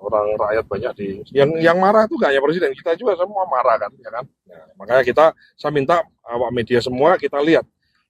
orang rakyat banyak yang marah itu gak hanya presiden, kita juga semua marah kan, ya kan. Nah, makanya saya minta awak media semua kita lihat,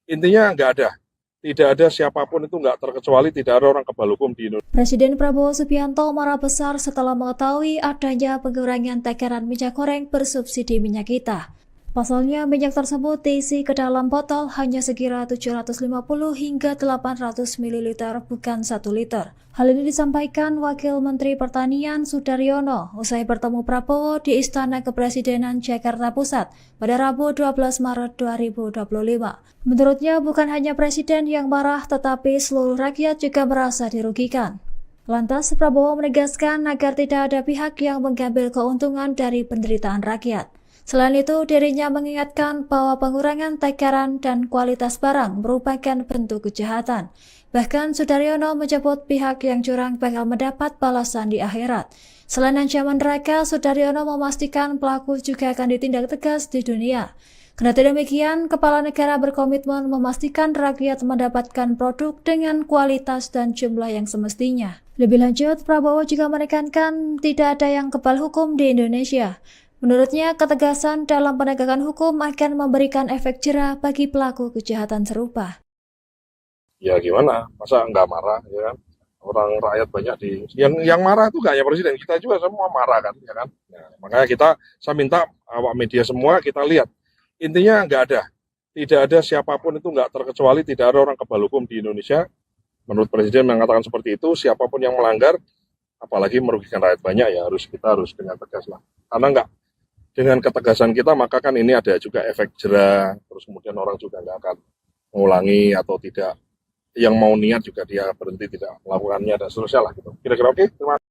intinya nggak ada, tidak ada siapapun itu nggak terkecuali, tidak ada orang kebal hukum di Indonesia. Presiden Prabowo Subianto marah besar setelah mengetahui adanya pengurangan takaran minyak goreng bersubsidi minyak kita. Pasalnya, minyak tersebut diisi ke dalam botol hanya sekira 750 hingga 800 ml, bukan 1 liter. Hal ini disampaikan Wakil Menteri Pertanian Sudaryono usai bertemu Prabowo di Istana Kepresidenan Jakarta Pusat pada Rabu 12 Maret 2025. Menurutnya, bukan hanya presiden yang marah, tetapi seluruh rakyat juga merasa dirugikan. Lantas, Prabowo menegaskan agar tidak ada pihak yang mengambil keuntungan dari penderitaan rakyat. Selain itu, dirinya mengingatkan bahwa pengurangan takaran dan kualitas barang merupakan bentuk kejahatan. Bahkan Sudaryono menyebut pihak yang curang bakal mendapat balasan di akhirat. Selain ancaman neraka, Sudaryono memastikan pelaku juga akan ditindak tegas di dunia. Kendati demikian, Kepala Negara berkomitmen memastikan rakyat mendapatkan produk dengan kualitas dan jumlah yang semestinya. Lebih lanjut, Prabowo juga menekankan tidak ada yang kebal hukum di Indonesia. Menurutnya, ketegasan dalam penegakan hukum akan memberikan efek jera bagi pelaku kejahatan serupa. Ya gimana, masa nggak marah, ya kan. Orang rakyat banyak yang marah itu gak hanya presiden, kita juga semua marah kan, ya kan. Nah, makanya saya minta awak media semua kita lihat, intinya nggak ada, tidak ada siapapun itu nggak terkecuali, tidak ada orang kebal hukum di Indonesia. Menurut presiden mengatakan seperti itu, siapapun yang melanggar, apalagi merugikan rakyat banyak, ya kita harus dengan tegas lah. Karena nggak, dengan ketegasan kita maka kan ini ada juga efek jera, terus kemudian orang juga nggak akan mengulangi, atau tidak, yang mau niat juga dia berhenti tidak melakukannya dan seterusnya lah gitu. Kira-kira oke? Terima kasih.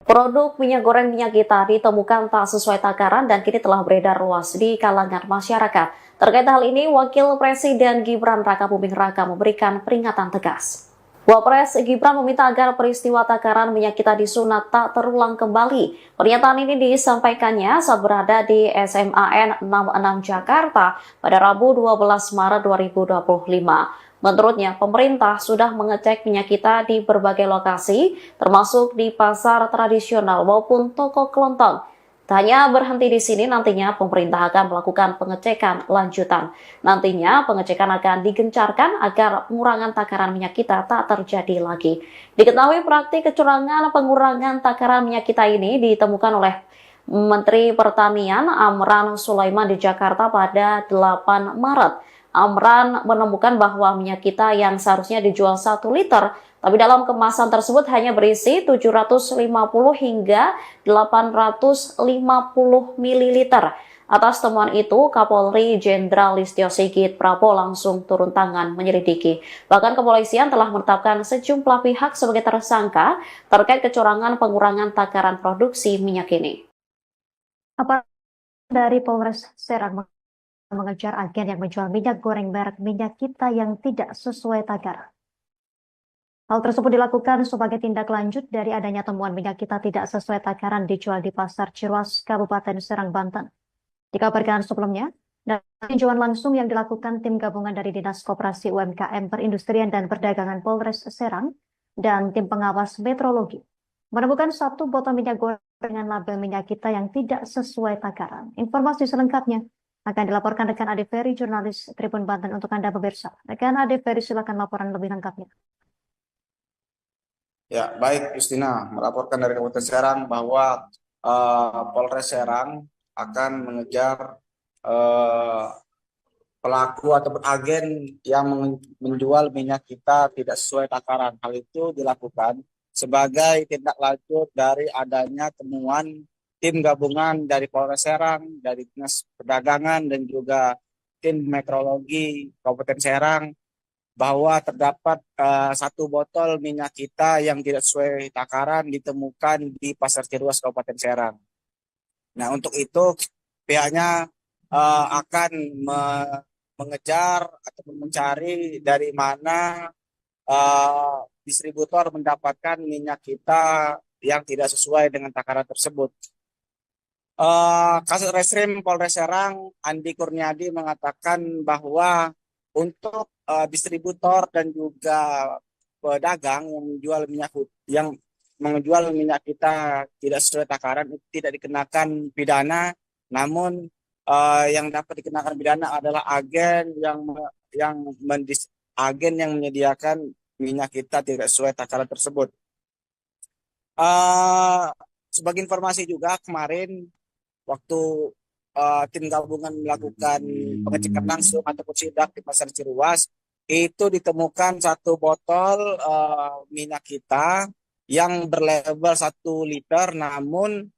Produk minyak goreng minyak kita ditemukan tak sesuai takaran dan kini telah beredar luas di kalangan masyarakat. Terkait hal ini, Wakil Presiden Gibran Rakabuming Raka memberikan peringatan tegas. Wapres Gibran meminta agar peristiwa takaran minyak kita disunat tak terulang kembali. Pernyataan ini disampaikannya saat berada di SMAN 66 Jakarta pada Rabu 12 Maret 2025. Menurutnya, pemerintah sudah mengecek minyak kita di berbagai lokasi, termasuk di pasar tradisional maupun toko kelontong. Tak hanya berhenti di sini, nantinya pemerintah akan melakukan pengecekan lanjutan. Nantinya pengecekan akan digencarkan agar pengurangan takaran minyak kita tak terjadi lagi. Diketahui praktik kecurangan pengurangan takaran minyak kita ini ditemukan oleh Menteri Pertanian Amran Sulaiman di Jakarta pada 8 Maret. Amran menemukan bahwa minyak kita yang seharusnya dijual 1 liter, tapi dalam kemasan tersebut hanya berisi 750 hingga 850 ml. Atas temuan itu, Kapolri Jenderal Listio Sigit Prabowo langsung turun tangan menyelidiki. Bahkan kepolisian telah menetapkan sejumlah pihak sebagai tersangka terkait kecurangan pengurangan takaran produksi minyak ini. Apa dari Polres Serang mengejar agen yang menjual minyak goreng merek minyak kita yang tidak sesuai takaran. Hal tersebut dilakukan sebagai tindak lanjut dari adanya temuan minyak kita tidak sesuai takaran dijual di Pasar Ciruas, Kabupaten Serang, Banten. Dikabarkan sebelumnya, dari tinjauan langsung yang dilakukan tim gabungan dari Dinas Koperasi UMKM Perindustrian dan Perdagangan Polres Serang dan tim pengawas metrologi, menemukan 1 botol minyak goreng dengan label minyak kita yang tidak sesuai takaran. Informasi selengkapnya akan dilaporkan rekan Ade Ferry, jurnalis Tribun Banten untuk Anda pemirsa. Rekan Ade Ferry, silakan laporan lebih lengkapnya. Ya, baik Justina, melaporkan dari Kabupaten Serang bahwa Polres Serang akan mengejar pelaku atau agen yang menjual minyak kita tidak sesuai takaran. Hal itu dilakukan sebagai tindak lanjut dari adanya temuan tim gabungan dari Polres Serang, dari Dinas Perdagangan dan juga tim metrologi Kabupaten Serang bahwa terdapat 1 botol minyak kita yang tidak sesuai takaran ditemukan di Pasar Ciruas Kabupaten Serang. Nah, untuk itu pihaknya akan mengejar atau mencari dari mana distributor mendapatkan minyak kita yang tidak sesuai dengan takaran tersebut. Kasat Reskrim Polres Serang Andi Kurniadi mengatakan bahwa untuk distributor dan juga pedagang yang menjual minyak kita tidak sesuai takaran itu tidak dikenakan pidana, namun yang dapat dikenakan pidana adalah agen yang menyediakan minyak kita tidak sesuai takaran tersebut. Sebagai informasi juga, kemarin waktu tim gabungan melakukan pengecekan langsung ataupun sidak di Pasar Ciruas, itu ditemukan satu botol minyak kita yang berlabel 1 liter, namun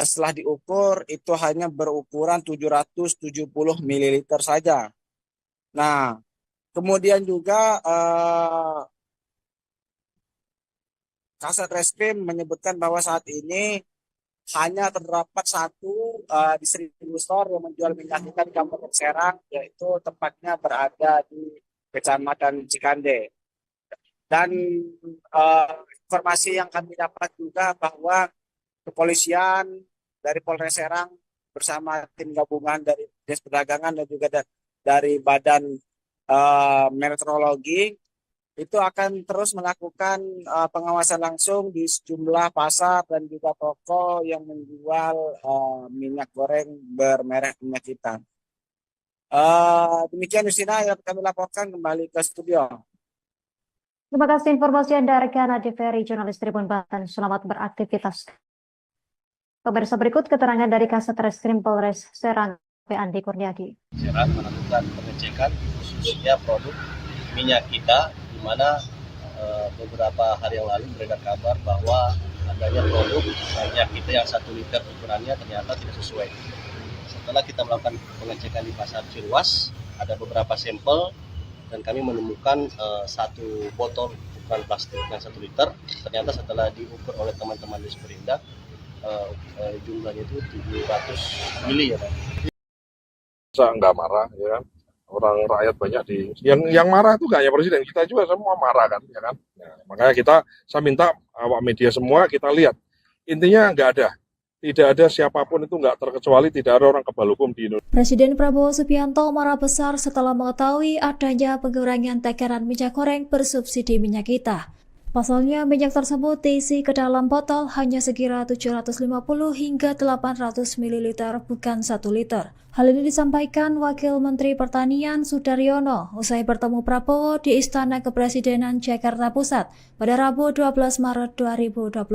setelah diukur itu hanya berukuran 770 ml saja. Nah, kemudian juga Kasat Reskrim menyebutkan bahwa saat ini hanya terdapat satu distributor yang menjual minyak kita di Kabupaten Serang, yaitu tepatnya berada di Kecamatan Cikande. Dan informasi yang kami dapat juga bahwa kepolisian dari Polres Serang bersama tim gabungan dari Dinas Perdagangan dan juga dari Badan Meteorologi itu akan terus melakukan pengawasan langsung di sejumlah pasar dan juga toko yang menjual minyak goreng bermerek minyak kita. Demikian Yusina yang kami laporkan, kembali ke studio. Terima kasih informasi Anda rekan Adi Ferry, jurnalis Tribun Banten. Selamat beraktivitas. Pemirsa, berikut keterangan dari Kasat Reskrim Polres Serang, Andi Kurniadi. Serang melakukan pengecekan khususnya produk minyak kita, di mana beberapa hari yang lalu beredar kabar bahwa adanya produk minyak kita yang 1 liter ukurannya ternyata tidak sesuai. Setelah kita melakukan pengecekan di Pasar Ciruas, ada beberapa sampel dan kami menemukan satu botol ukuran plastik yang 1 liter. Ternyata setelah diukur oleh teman-teman di Sperindak, jumlahnya itu 700 mili ya Pak. Masa nggak marah, ya kan? Orang rakyat banyak yang marah itu gak hanya presiden, kita juga semua marah kan, ya kan? Nah, makanya saya minta awak media semua kita lihat, intinya tidak ada siapapun itu nggak terkecuali, tidak ada orang kebal hukum di Indonesia. Presiden Prabowo Subianto marah besar setelah mengetahui adanya pengurangan takaran minyak goreng bersubsidi minyak kita. Pasalnya, minyak tersebut diisi ke dalam botol hanya sekira 750 hingga 800 ml, bukan 1 liter. Hal ini disampaikan Wakil Menteri Pertanian Sudaryono usai bertemu Prabowo di Istana Kepresidenan Jakarta Pusat pada Rabu 12 Maret 2025.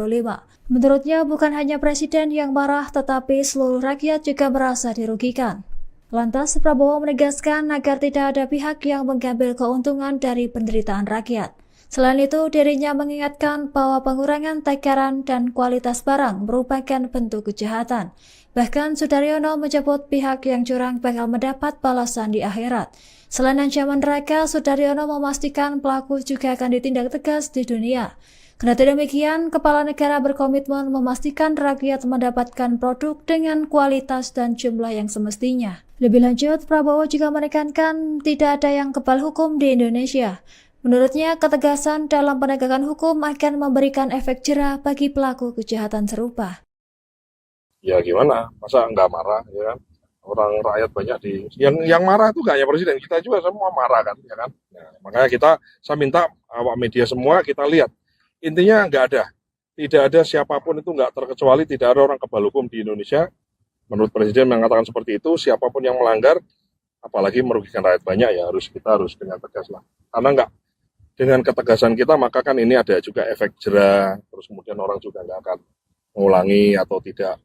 Menurutnya, bukan hanya presiden yang marah, tetapi seluruh rakyat juga merasa dirugikan. Lantas, Prabowo menegaskan agar tidak ada pihak yang mengambil keuntungan dari penderitaan rakyat. Selain itu, dirinya mengingatkan bahwa pengurangan takaran dan kualitas barang merupakan bentuk kejahatan. Bahkan Sudaryono menyebut pihak yang curang bakal mendapat balasan di akhirat. Selain ancaman neraka, Sudaryono memastikan pelaku juga akan ditindak tegas di dunia. Kendati demikian, Kepala Negara berkomitmen memastikan rakyat mendapatkan produk dengan kualitas dan jumlah yang semestinya. Lebih lanjut, Prabowo juga menekankan tidak ada yang kebal hukum di Indonesia. Menurutnya, ketegasan dalam penegakan hukum akan memberikan efek jera bagi pelaku kejahatan serupa. Ya gimana, masa nggak marah, ya kan? Orang rakyat banyak yang marah itu gak hanya presiden, kita juga semua marah kan, ya kan? Nah, makanya saya minta awak media semua kita lihat, intinya tidak ada siapapun itu nggak terkecuali, tidak ada orang kebal hukum di Indonesia. Menurut presiden mengatakan seperti itu, siapapun yang melanggar, apalagi merugikan rakyat banyak, ya kita harus dengan tegas lah. Karena dengan ketegasan kita, maka kan ini ada juga efek jera, terus kemudian orang juga nggak akan mengulangi atau tidak,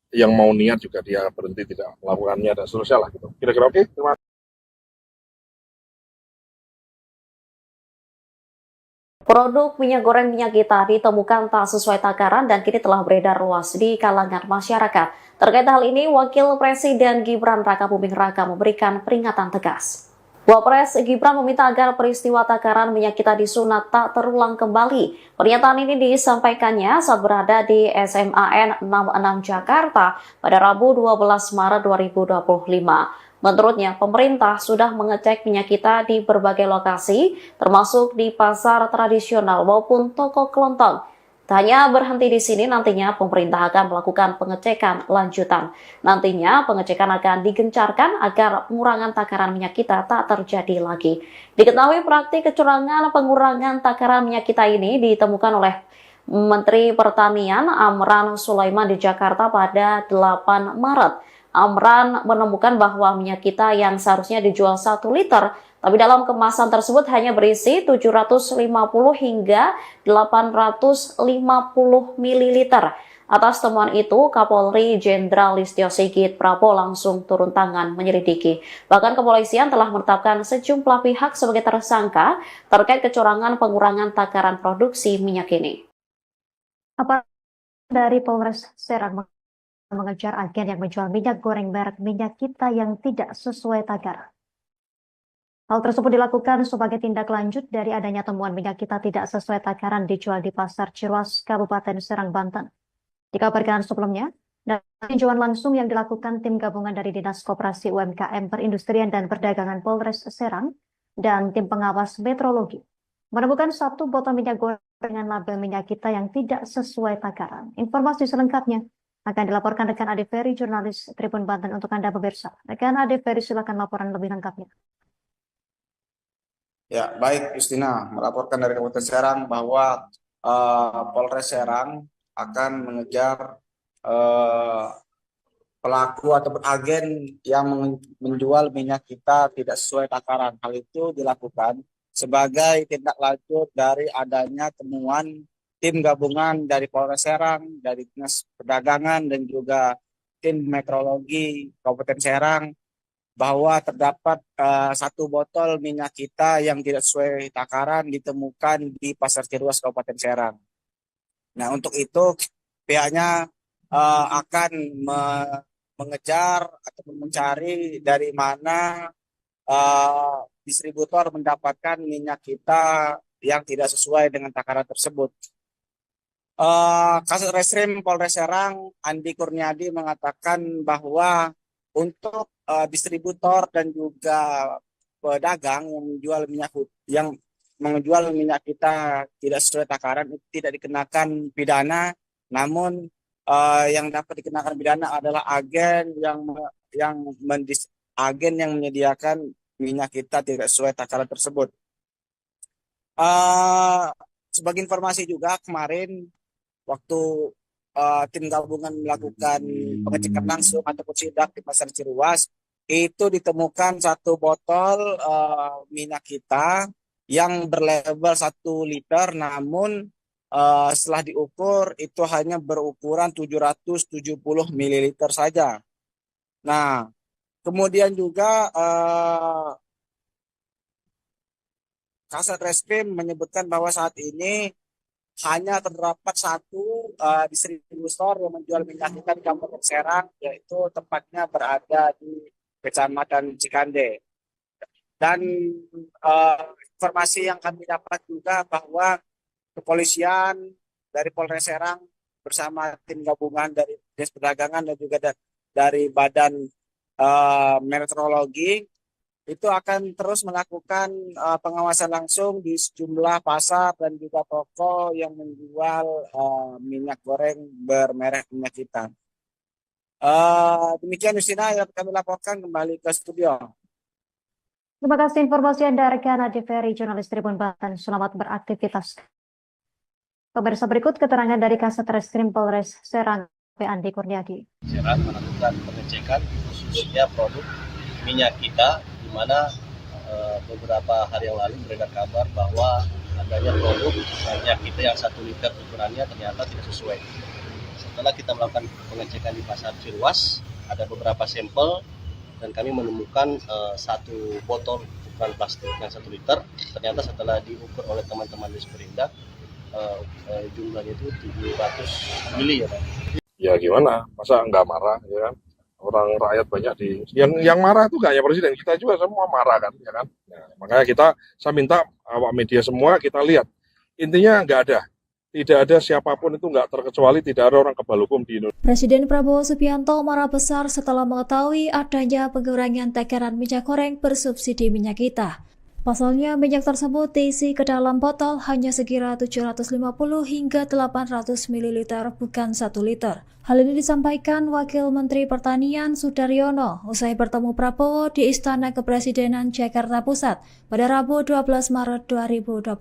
yang mau niat juga dia berhenti tidak melakukannya dan seterusnya lah gitu. Kira-kira oke? Terima kasih. Produk minyak goreng minyak kita ditemukan tak sesuai takaran dan kini telah beredar luas di kalangan masyarakat. Terkait hal ini, Wakil Presiden Gibran Rakabuming Raka memberikan peringatan tegas. Wapres Gibran meminta agar peristiwa takaran minyak kita disunat tak terulang kembali. Pernyataan ini disampaikannya saat berada di SMAN 66 Jakarta pada Rabu 12 Maret 2025. Menurutnya, pemerintah sudah mengecek minyak kita di berbagai lokasi, termasuk di pasar tradisional maupun toko kelontong. Tak hanya berhenti di sini, nantinya pemerintah akan melakukan pengecekan lanjutan. Nantinya pengecekan akan digencarkan agar pengurangan takaran minyak kita tak terjadi lagi. Diketahui praktik kecurangan pengurangan takaran minyak kita ini ditemukan oleh Menteri Pertanian Amran Sulaiman di Jakarta pada 8 Maret. Amran menemukan bahwa minyak kita yang seharusnya dijual 1 liter, tapi dalam kemasan tersebut hanya berisi 750 hingga 850 ml. Atas temuan itu, Kapolri Jenderal Listio Sigit Prabowo langsung turun tangan menyelidiki. Bahkan kepolisian telah menetapkan sejumlah pihak sebagai tersangka terkait kecurangan pengurangan takaran produksi minyak ini. Apa dari Polres Serang mengejar agen yang menjual minyak goreng merek minyak kita yang tidak sesuai takaran. Hal tersebut dilakukan sebagai tindak lanjut dari adanya temuan minyak kita tidak sesuai takaran dijual di Pasar Ciruas, Kabupaten Serang, Banten. Dikabarkan sebelumnya, dari tinjauan langsung yang dilakukan tim gabungan dari Dinas Koperasi UMKM Perindustrian dan Perdagangan Polres Serang dan tim pengawas metrologi, menemukan 1 botol minyak goreng dengan label minyak kita yang tidak sesuai takaran. Informasi selengkapnya akan dilaporkan rekan Ade Ferry, jurnalis Tribun Banten untuk Anda pemirsa. Rekan Ade Ferry, silakan laporan lebih lengkapnya. Ya, baik Justina, melaporkan dari Kabupaten Serang bahwa Polres Serang akan mengejar pelaku atau agen yang menjual minyak kita tidak sesuai takaran. Hal itu dilakukan sebagai tindak lanjut dari adanya temuan tim gabungan dari Polres Serang, dari Dinas Perdagangan dan juga tim metrologi Kabupaten Serang bahwa terdapat 1 botol minyak kita yang tidak sesuai takaran ditemukan di Pasar Ciruas Kabupaten Serang. Nah, untuk itu pihaknya akan mengejar atau mencari dari mana distributor mendapatkan minyak kita yang tidak sesuai dengan takaran tersebut. Kasat Reskrim Polres Serang Andi Kurniadi mengatakan bahwa untuk distributor dan juga pedagang yang menjual minyak kita tidak sesuai takaran itu tidak dikenakan pidana, namun yang dapat dikenakan pidana adalah agen yang menyediakan minyak kita tidak sesuai takaran tersebut. Sebagai informasi juga, kemarin waktu tim gabungan melakukan pengecekan langsung ataupun sidak di Pasar Ciruas, itu ditemukan 1 botol minyak kita yang berlabel 1 liter, namun setelah diukur itu hanya berukuran 770 ml saja. Nah, kemudian juga Kasat Reskrim menyebutkan bahwa saat ini hanya terdapat 1 distributor yang menjual minyak kita di Kabupaten Serang, yaitu tempatnya berada di Kecamatan Cikande. Dan informasi yang kami dapat juga bahwa kepolisian dari Polres Serang bersama tim gabungan dari Dinas Perdagangan dan juga dari Badan Meteorologi itu akan terus melakukan pengawasan langsung di sejumlah pasar dan juga toko yang menjual minyak goreng bermerek minyak kita. Demikian Justina yang kami laporkan, kembali ke studio. Terima kasih informasi Anda, rekan Ade Ferry, jurnalis Tribun Banten. Selamat beraktivitas. Pemirsa, berikut keterangan dari Kasat Reskrim Polres Serang, Andi Kurniadi. Serang melakukan pengecekan khususnya produk minyak kita, di mana beberapa hari yang lalu beredar kabar bahwa adanya produk minyak kita yang 1 liter ukurannya ternyata tidak sesuai. Setelah kita melakukan pengecekan di Pasar Ciruas, ada beberapa sampel dan kami menemukan 1 botol ukuran plastik yang 1 liter. Ternyata setelah diukur oleh teman-teman di Sperindak, jumlahnya itu 700 mili ya Pak. Ya gimana, masa nggak marah ya kan? Orang rakyat banyak yang marah itu gak hanya presiden, kita juga semua marah kan, ya kan. Nah, makanya saya minta awak media semua kita lihat, intinya tidak ada siapapun itu nggak terkecuali tidak ada orang kebal hukum di Indonesia. Presiden Prabowo Subianto marah besar setelah mengetahui adanya pengurangan takaran minyak goreng bersubsidi minyak kita. Pasalnya, minyak tersebut diisi ke dalam botol hanya sekira 750 hingga 800 ml, bukan 1 liter. Hal ini disampaikan Wakil Menteri Pertanian Sudaryono usai bertemu Prabowo di Istana Kepresidenan Jakarta Pusat pada Rabu 12 Maret 2025.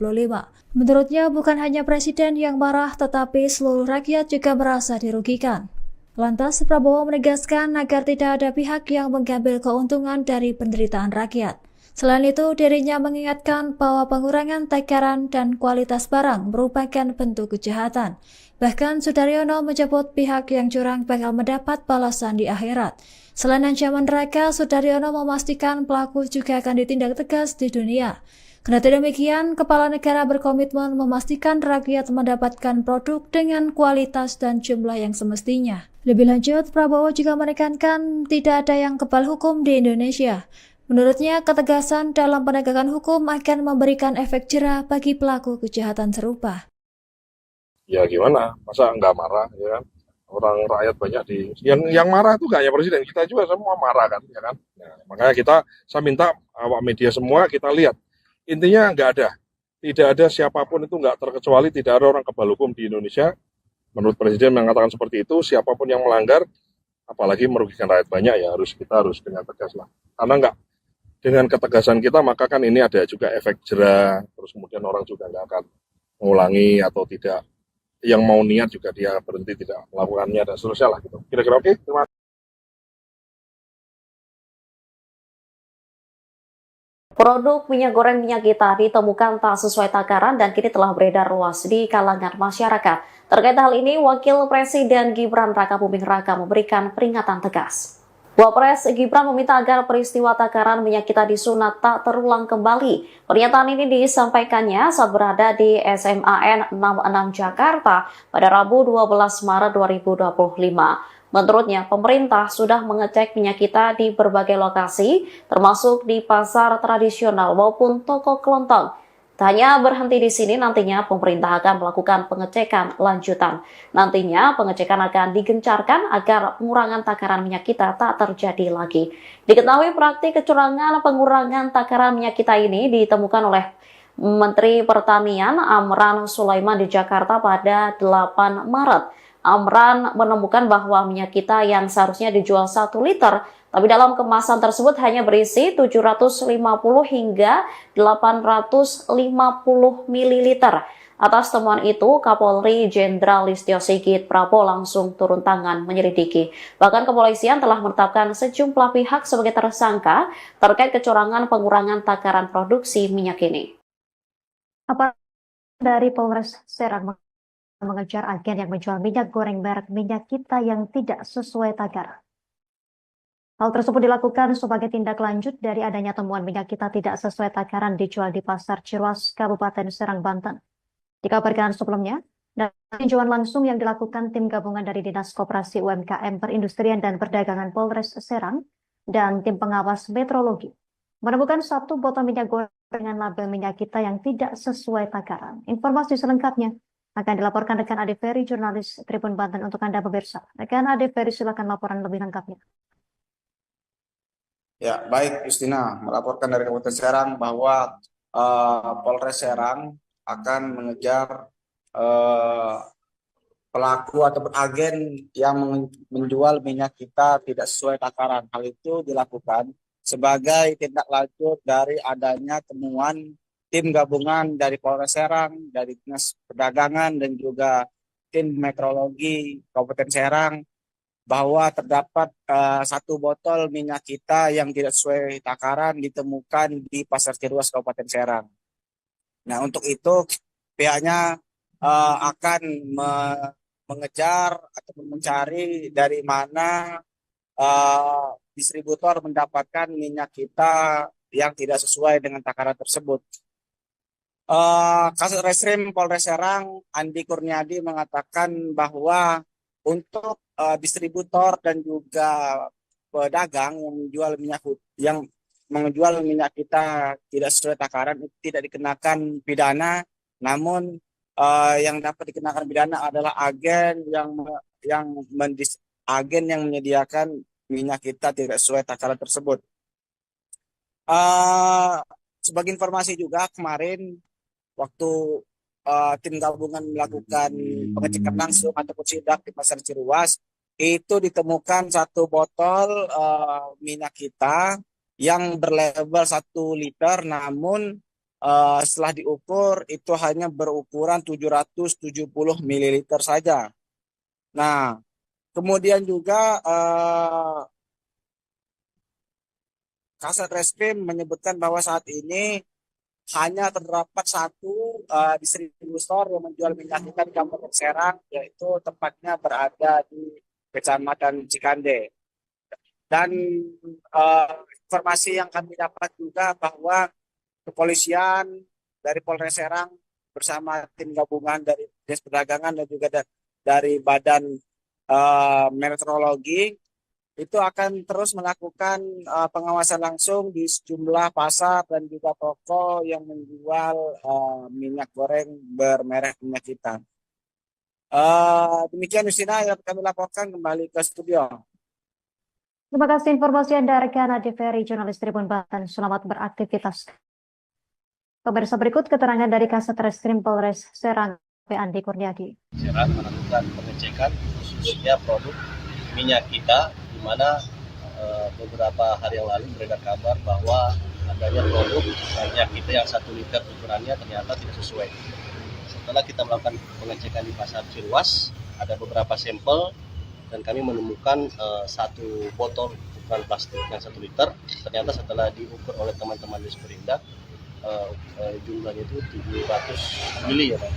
Menurutnya, bukan hanya Presiden yang marah, tetapi seluruh rakyat juga merasa dirugikan. Lantas, Prabowo menegaskan agar tidak ada pihak yang mengambil keuntungan dari penderitaan rakyat. Selain itu, dirinya mengingatkan bahwa pengurangan takaran dan kualitas barang merupakan bentuk kejahatan. Bahkan Sudaryono menyebut pihak yang curang bakal mendapat balasan di akhirat. Selain ancaman neraka, Sudaryono memastikan pelaku juga akan ditindak tegas di dunia. Kendati demikian, Kepala Negara berkomitmen memastikan rakyat mendapatkan produk dengan kualitas dan jumlah yang semestinya. Lebih lanjut, Prabowo juga menekankan tidak ada yang kebal hukum di Indonesia. Menurutnya, ketegasan dalam penegakan hukum akan memberikan efek jera bagi pelaku kejahatan serupa. Ya gimana, masa nggak marah, ya kan? Orang rakyat banyak yang marah itu nggak hanya presiden, kita juga semua marah kan, ya kan? Nah, makanya saya minta awak media semua kita lihat, intinya tidak ada siapapun itu nggak terkecuali, tidak ada orang kebal hukum di Indonesia. Menurut presiden mengatakan seperti itu, siapapun yang melanggar, apalagi merugikan rakyat banyak ya kita harus dengan tegas lah, karena dengan ketegasan kita maka kan ini ada juga efek jera, terus kemudian orang juga nggak akan mengulangi atau tidak, yang mau niat juga dia berhenti tidak melakukannya dan seterusnya lah gitu. Kira-kira oke? Terima kasih. Produk minyak goreng minyak kita ditemukan tak sesuai takaran dan kini telah beredar luas di kalangan masyarakat. Terkait hal ini, Wakil Presiden Gibran Rakabuming Raka memberikan peringatan tegas. Wapres Gibran meminta agar peristiwa takaran minyak kita disunat tak terulang kembali. Pernyataan ini disampaikannya saat berada di SMAN 66 Jakarta pada Rabu 12 Maret 2025. Menurutnya, pemerintah sudah mengecek minyak kita di berbagai lokasi, termasuk di pasar tradisional maupun toko kelontong. Tak hanya berhenti di sini, nantinya pemerintah akan melakukan pengecekan lanjutan. Nantinya pengecekan akan digencarkan agar pengurangan takaran minyak kita tak terjadi lagi. Diketahui praktik kecurangan pengurangan takaran minyak kita ini ditemukan oleh Menteri Pertanian Amran Sulaiman di Jakarta pada 8 Maret. Amran menemukan bahwa minyak kita yang seharusnya dijual 1 liter, tapi dalam kemasan tersebut hanya berisi 750 hingga 850 ml. Atas temuan itu, Kapolri Jenderal Listio Sigit Prabowo langsung turun tangan menyelidiki. Bahkan kepolisian telah menetapkan sejumlah pihak sebagai tersangka terkait kecurangan pengurangan takaran produksi minyak ini. Apa dari Polres Serang mengejar agen yang menjual minyak goreng merek minyak kita yang tidak sesuai takaran. Hal tersebut dilakukan sebagai tindak lanjut dari adanya temuan minyak kita tidak sesuai takaran dijual di Pasar Ciruas, Kabupaten Serang, Banten. Dikabarkan sebelumnya, dari tinjauan langsung yang dilakukan tim gabungan dari Dinas Koperasi UMKM Perindustrian dan Perdagangan Polres Serang dan tim pengawas metrologi, menemukan 1 botol minyak goreng dengan label minyak kita yang tidak sesuai takaran. Informasi selengkapnya akan dilaporkan rekan Ade Ferry, jurnalis Tribun Banten untuk Anda pemirsa. Rekan Ade Ferry, silakan laporan lebih lengkapnya. Ya, baik Justina, melaporkan dari Kabupaten Serang bahwa Polres Serang akan mengejar pelaku atau agen yang menjual minyak kita tidak sesuai takaran. Hal itu dilakukan sebagai tindak lanjut dari adanya temuan tim gabungan dari Polres Serang, dari Dinas Perdagangan dan juga tim metrologi Kabupaten Serang bahwa terdapat 1 botol minyak kita yang tidak sesuai takaran ditemukan di Pasar Ciruas Kabupaten Serang. Nah, untuk itu pihaknya akan mengejar atau mencari dari mana distributor mendapatkan minyak kita yang tidak sesuai dengan takaran tersebut. Kasat Reskrim Polres Serang Andi Kurniadi mengatakan bahwa untuk distributor dan juga pedagang yang menjual minyak kita tidak sesuai takaran itu tidak dikenakan pidana, namun yang dapat dikenakan pidana adalah agen yang menyediakan minyak kita tidak sesuai takaran tersebut. sebagai informasi juga kemarin waktu tim gabungan melakukan pengecekan langsung ataupun sidak di Pasar Ciruas, itu ditemukan satu botol minyak kita yang berlabel 1 liter, namun setelah diukur itu hanya berukuran 770 ml saja. Nah, kemudian juga Kasat Reskrim menyebutkan bahwa saat ini hanya terdapat satu distributor yang menjual minyak kita di Kabupaten Serang, yaitu tempatnya berada di Kecamatan Cikande. Dan informasi yang kami dapat juga bahwa kepolisian dari Polres Serang bersama tim gabungan dari Dinas Perdagangan dan juga dari Badan Meteorologi itu akan terus melakukan pengawasan langsung di sejumlah pasar dan juga toko yang menjual minyak goreng bermerek minyak kita. Demikian Yustina yang kami laporkan, kembali ke studio. Terima kasih informasi Anda rekan Adi Ferry, jurnalis Tribun Banten. Selamat beraktivitas. Pemirsa, berikut keterangan dari Kasat Reskrim Polres Serang, P. Andi Kurniadi. Serang melakukan pengecekan khususnya produk minyak kita, di mana beberapa hari yang lalu beredar kabar bahwa adanya produk minyak kita yang 1 liter ukurannya ternyata tidak sesuai. Setelah kita melakukan pengecekan di Pasar Ciruas, ada beberapa sampel dan kami menemukan satu botol ukuran plastik yang 1 liter. Ternyata setelah diukur oleh teman-teman di Sperindak, jumlahnya itu 700 mili ya Pak.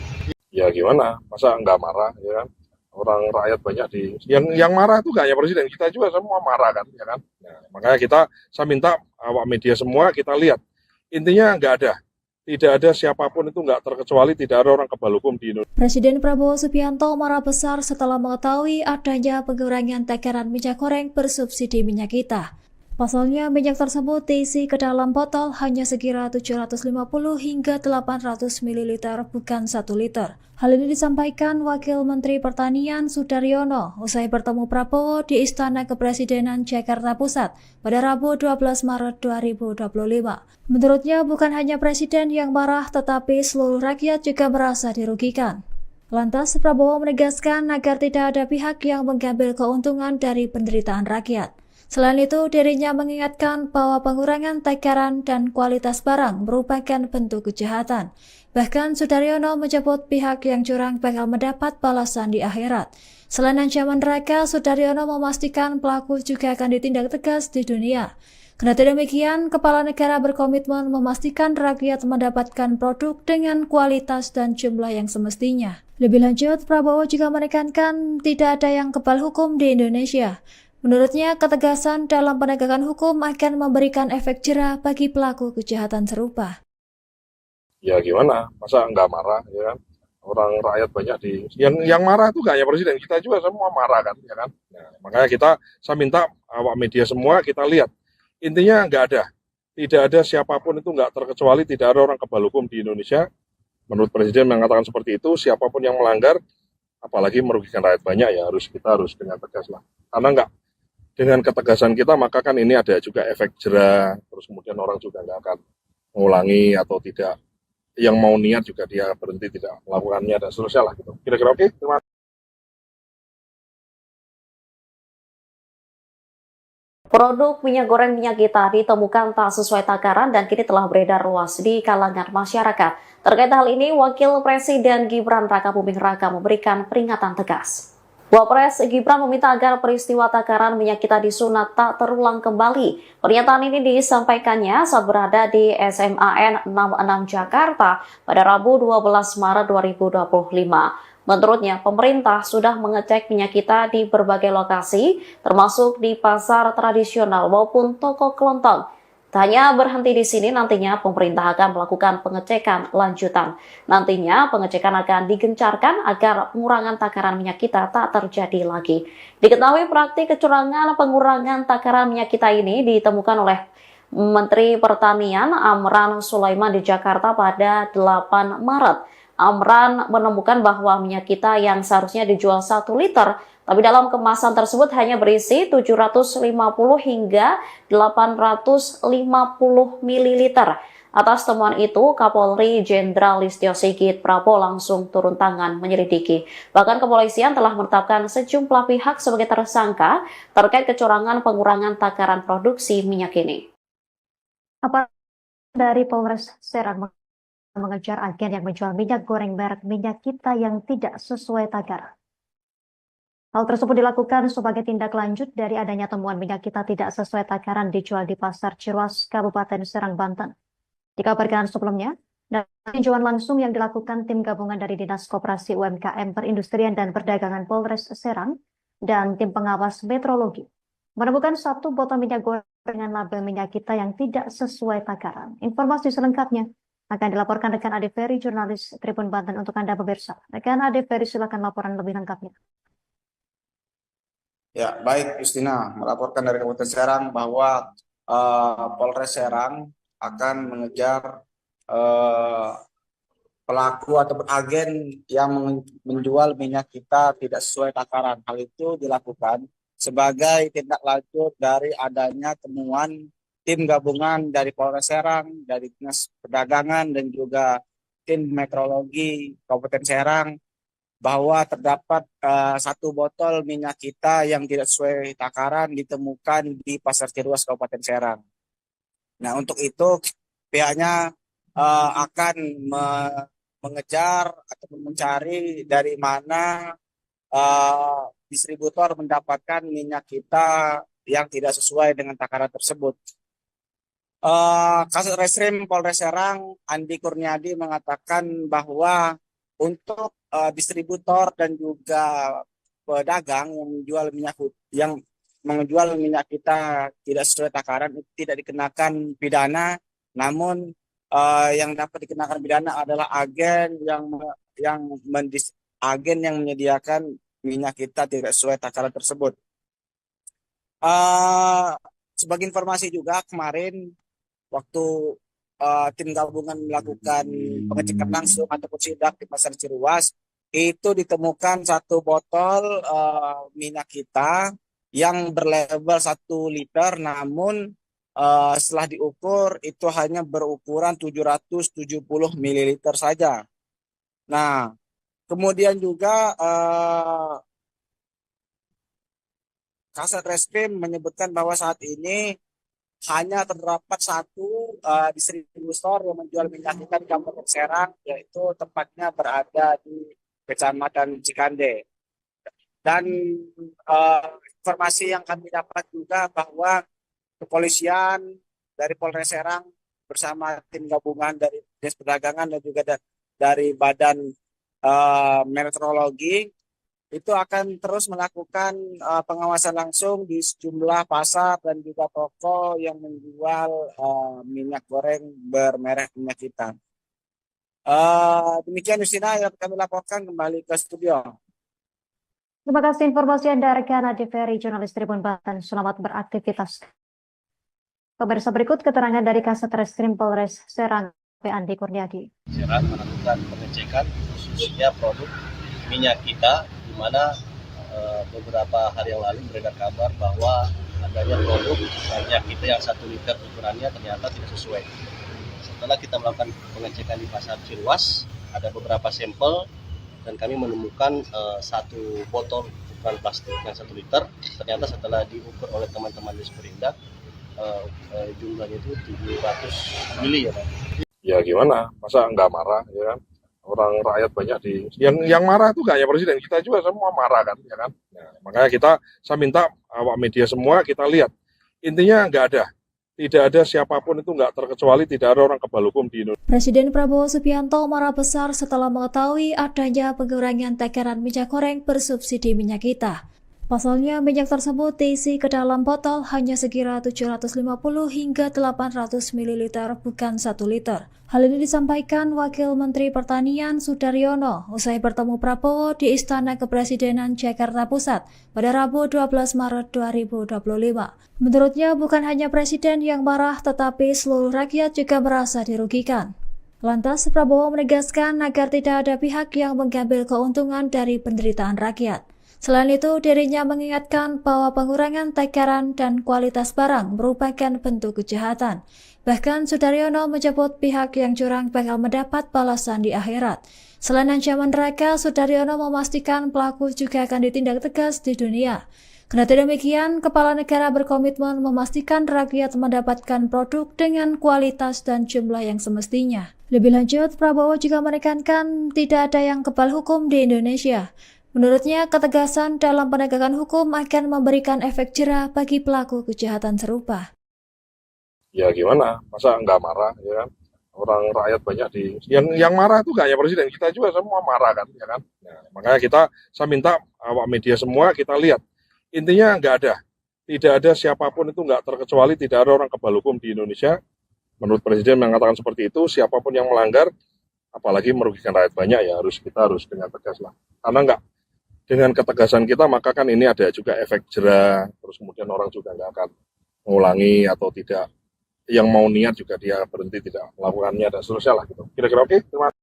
Ya gimana, masa nggak marah ya kan? Orang rakyat banyak yang marah itu gak hanya presiden, kita juga semua marah kan, ya kan? Nah, makanya saya minta awak media semua kita lihat, intinya tidak ada siapapun itu nggak terkecuali tidak ada orang kebal hukum di Indonesia. Presiden Prabowo Subianto marah besar setelah mengetahui adanya pengurangan takaran minyak goreng bersubsidi minyak kita. Pasalnya, minyak tersebut diisi ke dalam botol hanya sekira 750 hingga 800 ml, bukan 1 liter. Hal ini disampaikan Wakil Menteri Pertanian Sudaryono usai bertemu Prabowo di Istana Kepresidenan Jakarta Pusat pada Rabu 12 Maret 2025. Menurutnya, bukan hanya Presiden yang marah, tetapi seluruh rakyat juga merasa dirugikan. Lantas, Prabowo menegaskan agar tidak ada pihak yang mengambil keuntungan dari penderitaan rakyat. Selain itu, dirinya mengingatkan bahwa pengurangan takaran dan kualitas barang merupakan bentuk kejahatan. Bahkan Sudaryono menyebut pihak yang curang bakal mendapat balasan di akhirat. Selain ancaman neraka, Sudaryono memastikan pelaku juga akan ditindak tegas di dunia. Kendati demikian, Kepala Negara berkomitmen memastikan rakyat mendapatkan produk dengan kualitas dan jumlah yang semestinya. Lebih lanjut, Prabowo juga menekankan tidak ada yang kebal hukum di Indonesia. Menurutnya, ketegasan dalam penegakan hukum akan memberikan efek jera bagi pelaku kejahatan serupa. Ya gimana, masa nggak marah ya kan? Orang rakyat banyak yang marah itu gak hanya presiden, kita juga semua marah kan, ya kan? Nah, makanya saya minta awak media semua kita lihat, intinya tidak ada siapapun itu nggak terkecuali tidak ada orang kebal hukum di Indonesia. Menurut presiden mengatakan seperti itu, siapapun yang melanggar, apalagi merugikan rakyat banyak ya kita harus dengan tegas lah. Karena dengan ketegasan kita maka kan ini ada juga efek jera, terus kemudian orang juga nggak akan mengulangi atau tidak, yang mau niat juga dia berhenti tidak melakukannya dan seterusnya lah gitu. Kira-kira oke? Terima kasih. Produk minyak goreng minyak kita ditemukan tak sesuai takaran dan kini telah beredar luas di kalangan masyarakat. Terkait hal ini, Wakil Presiden Gibran Rakabuming Raka memberikan peringatan tegas. Wapres Gibran meminta agar peristiwa takaran minyak kita disunat tak terulang kembali. Pernyataan ini disampaikannya saat berada di SMAN 66 Jakarta pada Rabu 12 Maret 2025. Menurutnya, pemerintah sudah mengecek minyak kita di berbagai lokasi, termasuk di pasar tradisional maupun toko kelontong. Tak hanya berhenti di sini, nantinya pemerintah akan melakukan pengecekan lanjutan. Nantinya pengecekan akan digencarkan agar pengurangan takaran minyak kita tak terjadi lagi. Diketahui praktik kecurangan pengurangan takaran minyak kita ini ditemukan oleh Menteri Pertanian Amran Sulaiman di Jakarta pada 8 Maret. Amran menemukan bahwa minyak kita yang seharusnya dijual 1 liter, tapi dalam kemasan tersebut hanya berisi 750 hingga 850 ml. Atas temuan itu, Kapolri Jenderal Listio Sigit Prabowo langsung turun tangan menyelidiki. Bahkan kepolisian telah menetapkan sejumlah pihak sebagai tersangka terkait kecurangan pengurangan takaran produksi minyak ini. Apa dari Polres Serang mengejar agen yang menjual minyak goreng merek Minyak Kita yang tidak sesuai takaran. Hal tersebut dilakukan sebagai tindak lanjut dari adanya temuan minyak kita tidak sesuai takaran dijual di Pasar Ciruas, Kabupaten Serang, Banten. Dikabarkan sebelumnya, dari tinjauan langsung yang dilakukan tim gabungan dari Dinas Koperasi UMKM Perindustrian dan Perdagangan Polres Serang dan tim pengawas metrologi, menemukan satu botol minyak goreng dengan label Minyak Kita yang tidak sesuai takaran. Informasi selengkapnya akan dilaporkan rekan Ade Ferry, jurnalis Tribun Banten untuk Anda pemirsa. Rekan Ade Ferry, silakan laporan lebih lengkapnya. Ya, baik Justina, melaporkan dari Kabupaten Serang bahwa Polres Serang akan mengejar pelaku ataupun agen yang menjual minyak kita tidak sesuai takaran. Hal itu dilakukan sebagai tindak lanjut dari adanya temuan tim gabungan dari Polres Serang, dari Dinas Perdagangan dan juga tim metrologi Kabupaten Serang bahwa terdapat satu botol minyak kita yang tidak sesuai takaran ditemukan di Pasar Ciruas Kabupaten Serang. Nah, untuk itu pihaknya akan mengejar atau mencari dari mana distributor mendapatkan minyak kita yang tidak sesuai dengan takaran tersebut. Kasat Reskrim Polres Serang Andi Kurniadi mengatakan bahwa untuk distributor dan juga pedagang yang menjual minyak kita tidak sesuai takaran itu tidak dikenakan pidana, namun yang dapat dikenakan pidana adalah agen yang menyediakan minyak kita tidak sesuai takaran tersebut. Sebagai informasi juga, kemarin waktu tim gabungan melakukan pengecekan langsung ataupun sidak di Pasar Ciruas, itu ditemukan satu botol minyak kita yang berlabel 1 liter, namun setelah diukur itu hanya berukuran 770 ml saja. Nah, kemudian juga Kasat Reskrim menyebutkan bahwa saat ini hanya terdapat satu distributor yang menjual minyak kita di Kabupaten Serang, yaitu tempatnya berada di Kecamatan Cikande. Dan informasi yang kami dapat juga bahwa kepolisian dari Polres Serang bersama tim gabungan dari Dinas Perdagangan dan juga dari Badan Meteorologi itu akan terus melakukan pengawasan langsung di sejumlah pasar dan juga toko yang menjual minyak goreng bermerek Minyak Kita. Demikian Justina yang kami laporkan, kembali ke studio. Terima kasih informasi Anda, rekan Ade Ferry, jurnalis Tribun Banten. Selamat beraktivitas. Pemirsa, berikut keterangan dari Kasat Reskrim Polres Serang, Andi Kurniadi. Serang melakukan pengecekan khususnya produk minyak kita, di mana beberapa hari yang lalu beredar kabar bahwa adanya produk minyak kita yang 1 liter ukurannya ternyata tidak sesuai. Setelah kita melakukan pengecekan di Pasar Ciruas, ada beberapa sampel dan kami menemukan satu botol ukuran plastik yang 1 liter. Ternyata setelah diukur oleh teman-teman di Sperindak, jumlahnya itu 700 mili ya Pak. Ya gimana, masa nggak marah ya kan? Orang rakyat banyak yang marah itu gak hanya presiden, kita juga semua marah kan, ya kan. Nah, makanya saya minta awak media semua kita lihat, intinya tidak ada siapapun itu nggak terkecuali tidak ada orang kebal hukum di Indonesia. Presiden Prabowo Subianto marah besar setelah mengetahui adanya pengurangan takaran minyak goreng bersubsidi Minyak Kita. Pasalnya, minyak tersebut diisi ke dalam botol hanya sekira 750 hingga 800 ml, bukan 1 liter. Hal ini disampaikan Wakil Menteri Pertanian Sudaryono usai bertemu Prabowo di Istana Kepresidenan Jakarta Pusat pada Rabu 12 Maret 2025. Menurutnya, bukan hanya Presiden yang marah, tetapi seluruh rakyat juga merasa dirugikan. Lantas, Prabowo menegaskan agar tidak ada pihak yang mengambil keuntungan dari penderitaan rakyat. Selain itu, dirinya mengingatkan bahwa pengurangan takaran dan kualitas barang merupakan bentuk kejahatan. Bahkan Sudaryono menyebut pihak yang curang bakal mendapat balasan di akhirat. Selain ancaman neraka, Sudaryono memastikan pelaku juga akan ditindak tegas di dunia. Kendati demikian, Kepala Negara berkomitmen memastikan rakyat mendapatkan produk dengan kualitas dan jumlah yang semestinya. Lebih lanjut, Prabowo juga menekankan tidak ada yang kebal hukum di Indonesia. Menurutnya, ketegasan dalam penegakan hukum akan memberikan efek jera bagi pelaku kejahatan serupa. Ya gimana, masa nggak marah, ya kan? Orang rakyat banyak yang marah itu nggak hanya presiden, kita juga semua marah kan, ya kan? Nah, makanya saya minta awak media semua kita lihat. Intinya tidak ada siapapun itu nggak terkecuali, tidak ada orang kebal hukum di Indonesia. Menurut presiden mengatakan seperti itu, siapapun yang melanggar, apalagi merugikan rakyat banyak ya kita harus dengan tegas lah. Karena dengan ketegasan kita maka kan ini ada juga efek jera, terus kemudian orang juga nggak akan mengulangi atau tidak, yang mau niat juga dia berhenti tidak melakukannya dan seterusnya lah gitu. Kira-kira oke? Terima kasih.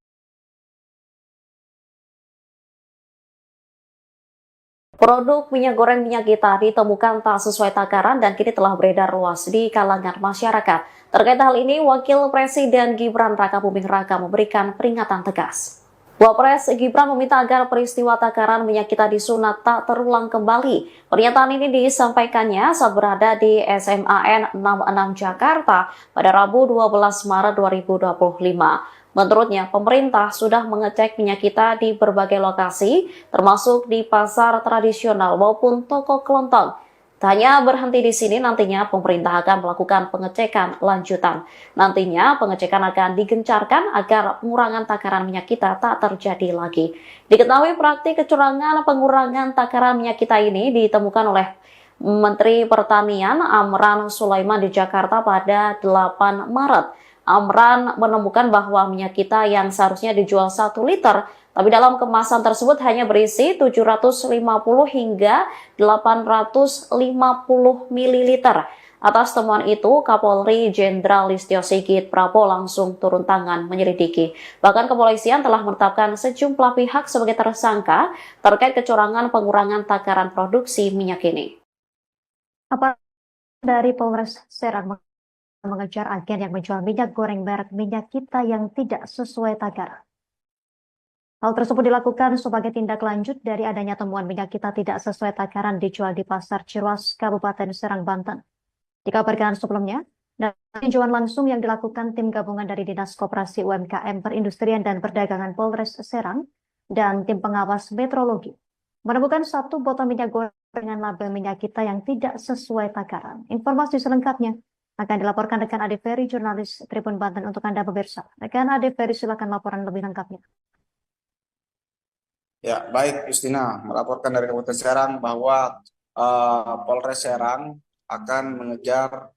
Produk minyak goreng minyak kita ditemukan tak sesuai takaran dan kini telah beredar luas di kalangan masyarakat. Terkait hal ini, Wakil Presiden Gibran Rakabuming Raka memberikan peringatan tegas. Wapres Gibran meminta agar peristiwa takaran minyak kita disunat tak terulang kembali. Pernyataan ini disampaikannya saat berada di SMAN 66 Jakarta pada Rabu 12 Maret 2025. Menurutnya, pemerintah sudah mengecek minyak kita di berbagai lokasi, termasuk di pasar tradisional maupun toko kelontong. Tak hanya berhenti di sini, nantinya pemerintah akan melakukan pengecekan lanjutan. Nantinya pengecekan akan digencarkan agar pengurangan takaran minyak kita tak terjadi lagi. Diketahui praktik kecurangan pengurangan takaran minyak kita ini ditemukan oleh Menteri Pertanian Amran Sulaiman di Jakarta pada 8 Maret. Amran menemukan bahwa minyak kita yang seharusnya dijual 1 liter, tapi dalam kemasan tersebut hanya berisi 750 hingga 850 ml. Atas temuan itu, Kapolri Jenderal Listio Sigit Prabowo langsung turun tangan menyelidiki. Bahkan kepolisian telah menetapkan sejumlah pihak sebagai tersangka terkait kecurangan pengurangan takaran produksi minyak ini. Apa dari Polres Serang mengejar agen yang menjual minyak goreng merek minyak kita yang tidak sesuai takaran. Hal tersebut dilakukan sebagai tindak lanjut dari adanya temuan minyak kita tidak sesuai takaran dijual di Pasar Ciruas, Kabupaten Serang, Banten. Dikabarkan sebelumnya, dari tinjauan langsung yang dilakukan tim gabungan dari Dinas Koperasi UMKM Perindustrian dan Perdagangan Polres Serang dan tim pengawas metrologi, menemukan 1 botol minyak goreng dengan label minyak kita yang tidak sesuai takaran. Informasi selengkapnya akan dilaporkan rekan Ade Ferry, jurnalis Tribun Banten untuk Anda pemirsa. Rekan Ade Ferry, silakan laporan lebih lengkapnya. Ya, baik Justina, melaporkan dari Kabupaten Serang bahwa Polres Serang akan mengejar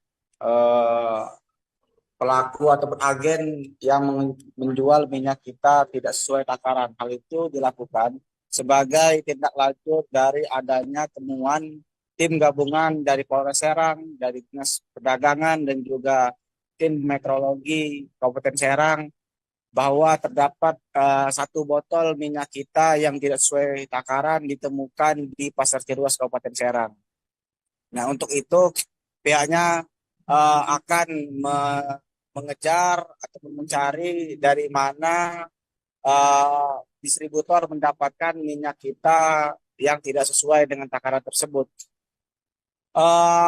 pelaku ataupun agen yang menjual minyak kita tidak sesuai takaran. Hal itu dilakukan sebagai tindak lanjut dari adanya temuan tim gabungan dari Polres Serang, dari Dinas Perdagangan dan juga tim metrologi Kabupaten Serang bahwa terdapat 1 botol minyak kita yang tidak sesuai takaran ditemukan di Pasar Ciruas Kabupaten Serang. Nah, untuk itu pihaknya akan mengejar atau mencari dari mana distributor mendapatkan minyak kita yang tidak sesuai dengan takaran tersebut.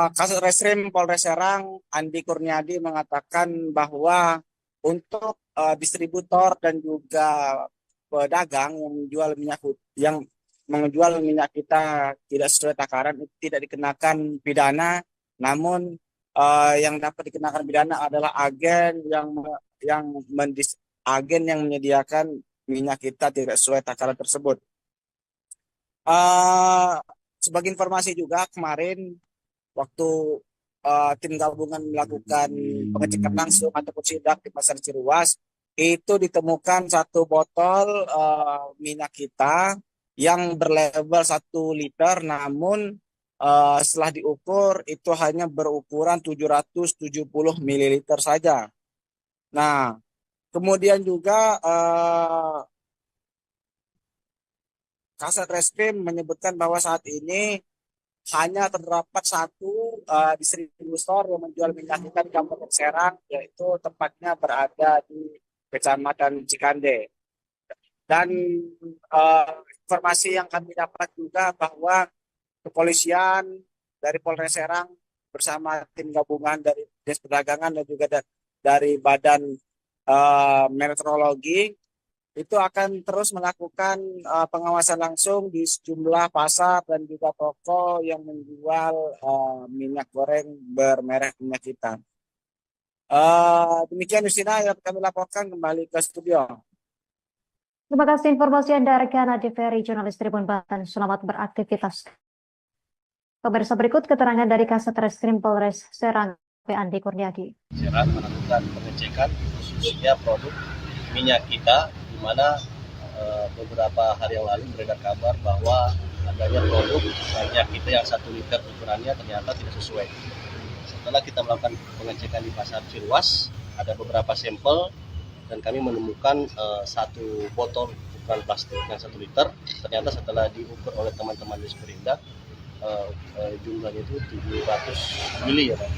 Kasat Reskrim Polres Serang Andi Kurniadi mengatakan bahwa untuk distributor dan juga pedagang yang menjual minyak kita tidak sesuai takaran itu tidak dikenakan pidana, namun yang dapat dikenakan pidana adalah agen yang menyediakan minyak kita tidak sesuai takaran tersebut. Sebagai informasi juga, kemarin waktu tim gabungan melakukan pengecekan langsung ataupun sidak di Pasar Ciruas, itu ditemukan 1 botol minyak kita yang berlabel 1 liter, namun setelah diukur itu hanya berukuran 770 ml saja. Nah, kemudian juga Kasat Reskrim menyebutkan bahwa saat ini hanya terdapat satu distributor yang menjual minyak kita di Kabupaten Serang, yaitu tempatnya berada di Kecamatan Cikande. Dan informasi yang kami dapat juga bahwa kepolisian dari Polres Serang bersama tim gabungan dari Dinas Perdagangan dan juga dari Badan Meteorologi itu akan terus melakukan pengawasan langsung di sejumlah pasar dan juga toko yang menjual minyak goreng bermerek minyak kita. Demikian Justina yang kami laporkan, kembali ke studio. Terima kasih informasi Anda rekan Adi Ferry, jurnalis Tribun Banten. Selamat beraktivitas. Pemirsa, berikut keterangan dari Kasat Reskrim Polres Serang, Andi Kurniadi. Serang melakukan pengecekan khususnya produk minyak kita, di mana beberapa hari yang lalu beredar kabar bahwa adanya produk minyak kita yang 1 liter ukurannya ternyata tidak sesuai. Setelah kita melakukan pengecekan di pasar Ciruas, ada beberapa sampel dan kami menemukan 1 botol ukuran plastik yang 1 liter. Ternyata setelah diukur oleh teman-teman di Sperindak, jumlahnya itu 700 mili ya Pak.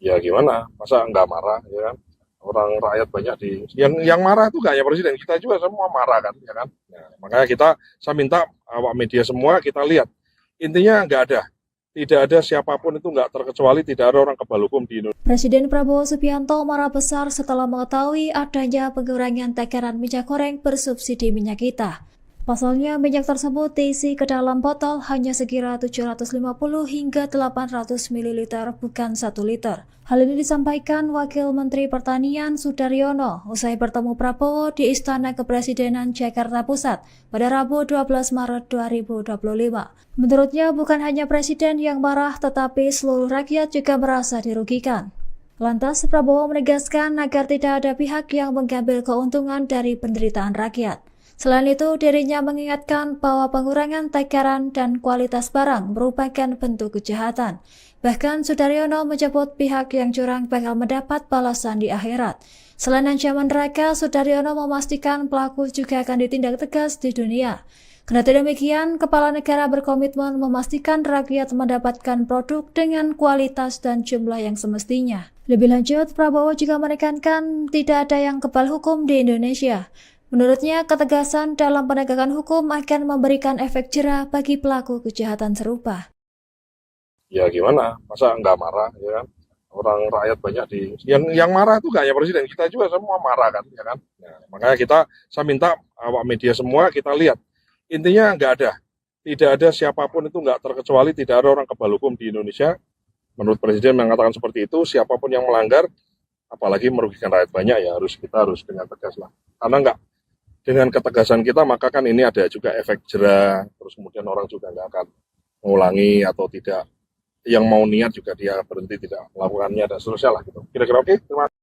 Ya gimana, masa nggak marah ya kan? Orang rakyat banyak yang marah itu nggak hanya presiden, kita juga semua marah kan, ya kan? Nah, makanya saya minta awak media semua kita lihat, intinya tidak ada siapapun itu nggak terkecuali, tidak ada orang kebal hukum di Indonesia. Presiden Prabowo Subianto marah besar setelah mengetahui adanya pengurangan takaran minyak goreng bersubsidi minyak kita. Pasalnya, minyak tersebut diisi ke dalam botol hanya sekira 750 hingga 800 ml, bukan 1 liter. Hal ini disampaikan Wakil Menteri Pertanian Sudaryono usai bertemu Prabowo di Istana Kepresidenan Jakarta Pusat pada Rabu 12 Maret 2025. Menurutnya, bukan hanya Presiden yang marah, tetapi seluruh rakyat juga merasa dirugikan. Lantas, Prabowo menegaskan agar tidak ada pihak yang mengambil keuntungan dari penderitaan rakyat. Selain itu, dirinya mengingatkan bahwa pengurangan takaran dan kualitas barang merupakan bentuk kejahatan. Bahkan Sudaryono menyebut pihak yang curang bakal mendapat balasan di akhirat. Selain ancaman neraka, Sudaryono memastikan pelaku juga akan ditindak tegas di dunia. Kendati demikian, Kepala Negara berkomitmen memastikan rakyat mendapatkan produk dengan kualitas dan jumlah yang semestinya. Lebih lanjut, Prabowo juga menekankan tidak ada yang kebal hukum di Indonesia. Menurutnya, ketegasan dalam penegakan hukum akan memberikan efek jera bagi pelaku kejahatan serupa. Ya gimana, masa nggak marah ya kan? Orang rakyat banyak yang marah itu nggak hanya presiden, kita juga semua marah kan, ya kan? Nah, makanya saya minta awak media semua kita lihat, intinya tidak ada siapapun itu nggak terkecuali, tidak ada orang kebal hukum di Indonesia. Menurut presiden mengatakan seperti itu, siapapun yang melanggar, apalagi merugikan rakyat banyak, ya kita harus dengan tegas lah. Karena dengan ketegasan kita, maka kan ini ada juga efek jera, terus kemudian orang juga nggak akan mengulangi atau tidak, yang mau niat juga dia berhenti tidak melakukannya dan seterusnya lah gitu. Kira-kira oke? Terima kasih.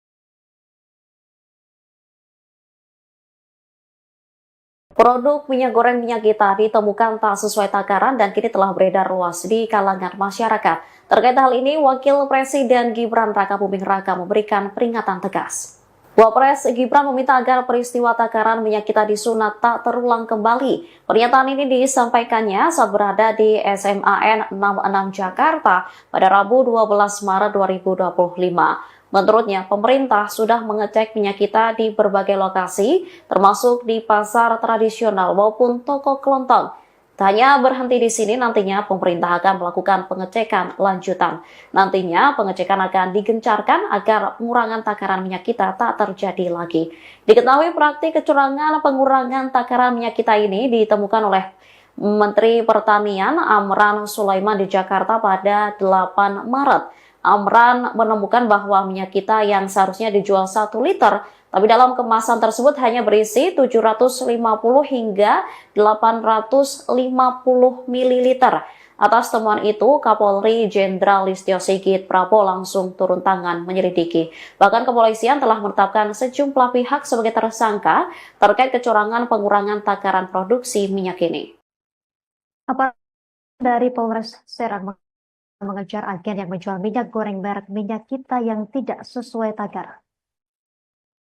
Produk minyak goreng minyak kita ditemukan tak sesuai takaran dan kini telah beredar luas di kalangan masyarakat. Terkait hal ini, Wakil Presiden Gibran Rakabuming Raka memberikan peringatan tegas. Wapres Gibran meminta agar peristiwa takaran minyak kita disunat tak terulang kembali. Pernyataan ini disampaikannya saat berada di SMAN 66 Jakarta pada Rabu 12 Maret 2025. Menurutnya, pemerintah sudah mengecek minyak kita di berbagai lokasi, termasuk di pasar tradisional maupun toko kelontong. Tak hanya berhenti di sini, nantinya pemerintah akan melakukan pengecekan lanjutan. Nantinya pengecekan akan digencarkan agar pengurangan takaran minyak kita tak terjadi lagi. Diketahui praktik kecurangan pengurangan takaran minyak kita ini ditemukan oleh Menteri Pertanian Amran Sulaiman di Jakarta pada 8 Maret. Amran menemukan bahwa minyak kita yang seharusnya dijual 1 liter, tapi dalam kemasan tersebut hanya berisi 750 hingga 850 ml. Atas temuan itu, Kapolri Jenderal Listio Sigit Prabowo langsung turun tangan menyelidiki. Bahkan kepolisian telah menetapkan sejumlah pihak sebagai tersangka terkait kecurangan pengurangan takaran produksi minyak ini. Apa dari Polres Serang mengejar agen yang menjual minyak goreng merek minyak kita yang tidak sesuai takaran?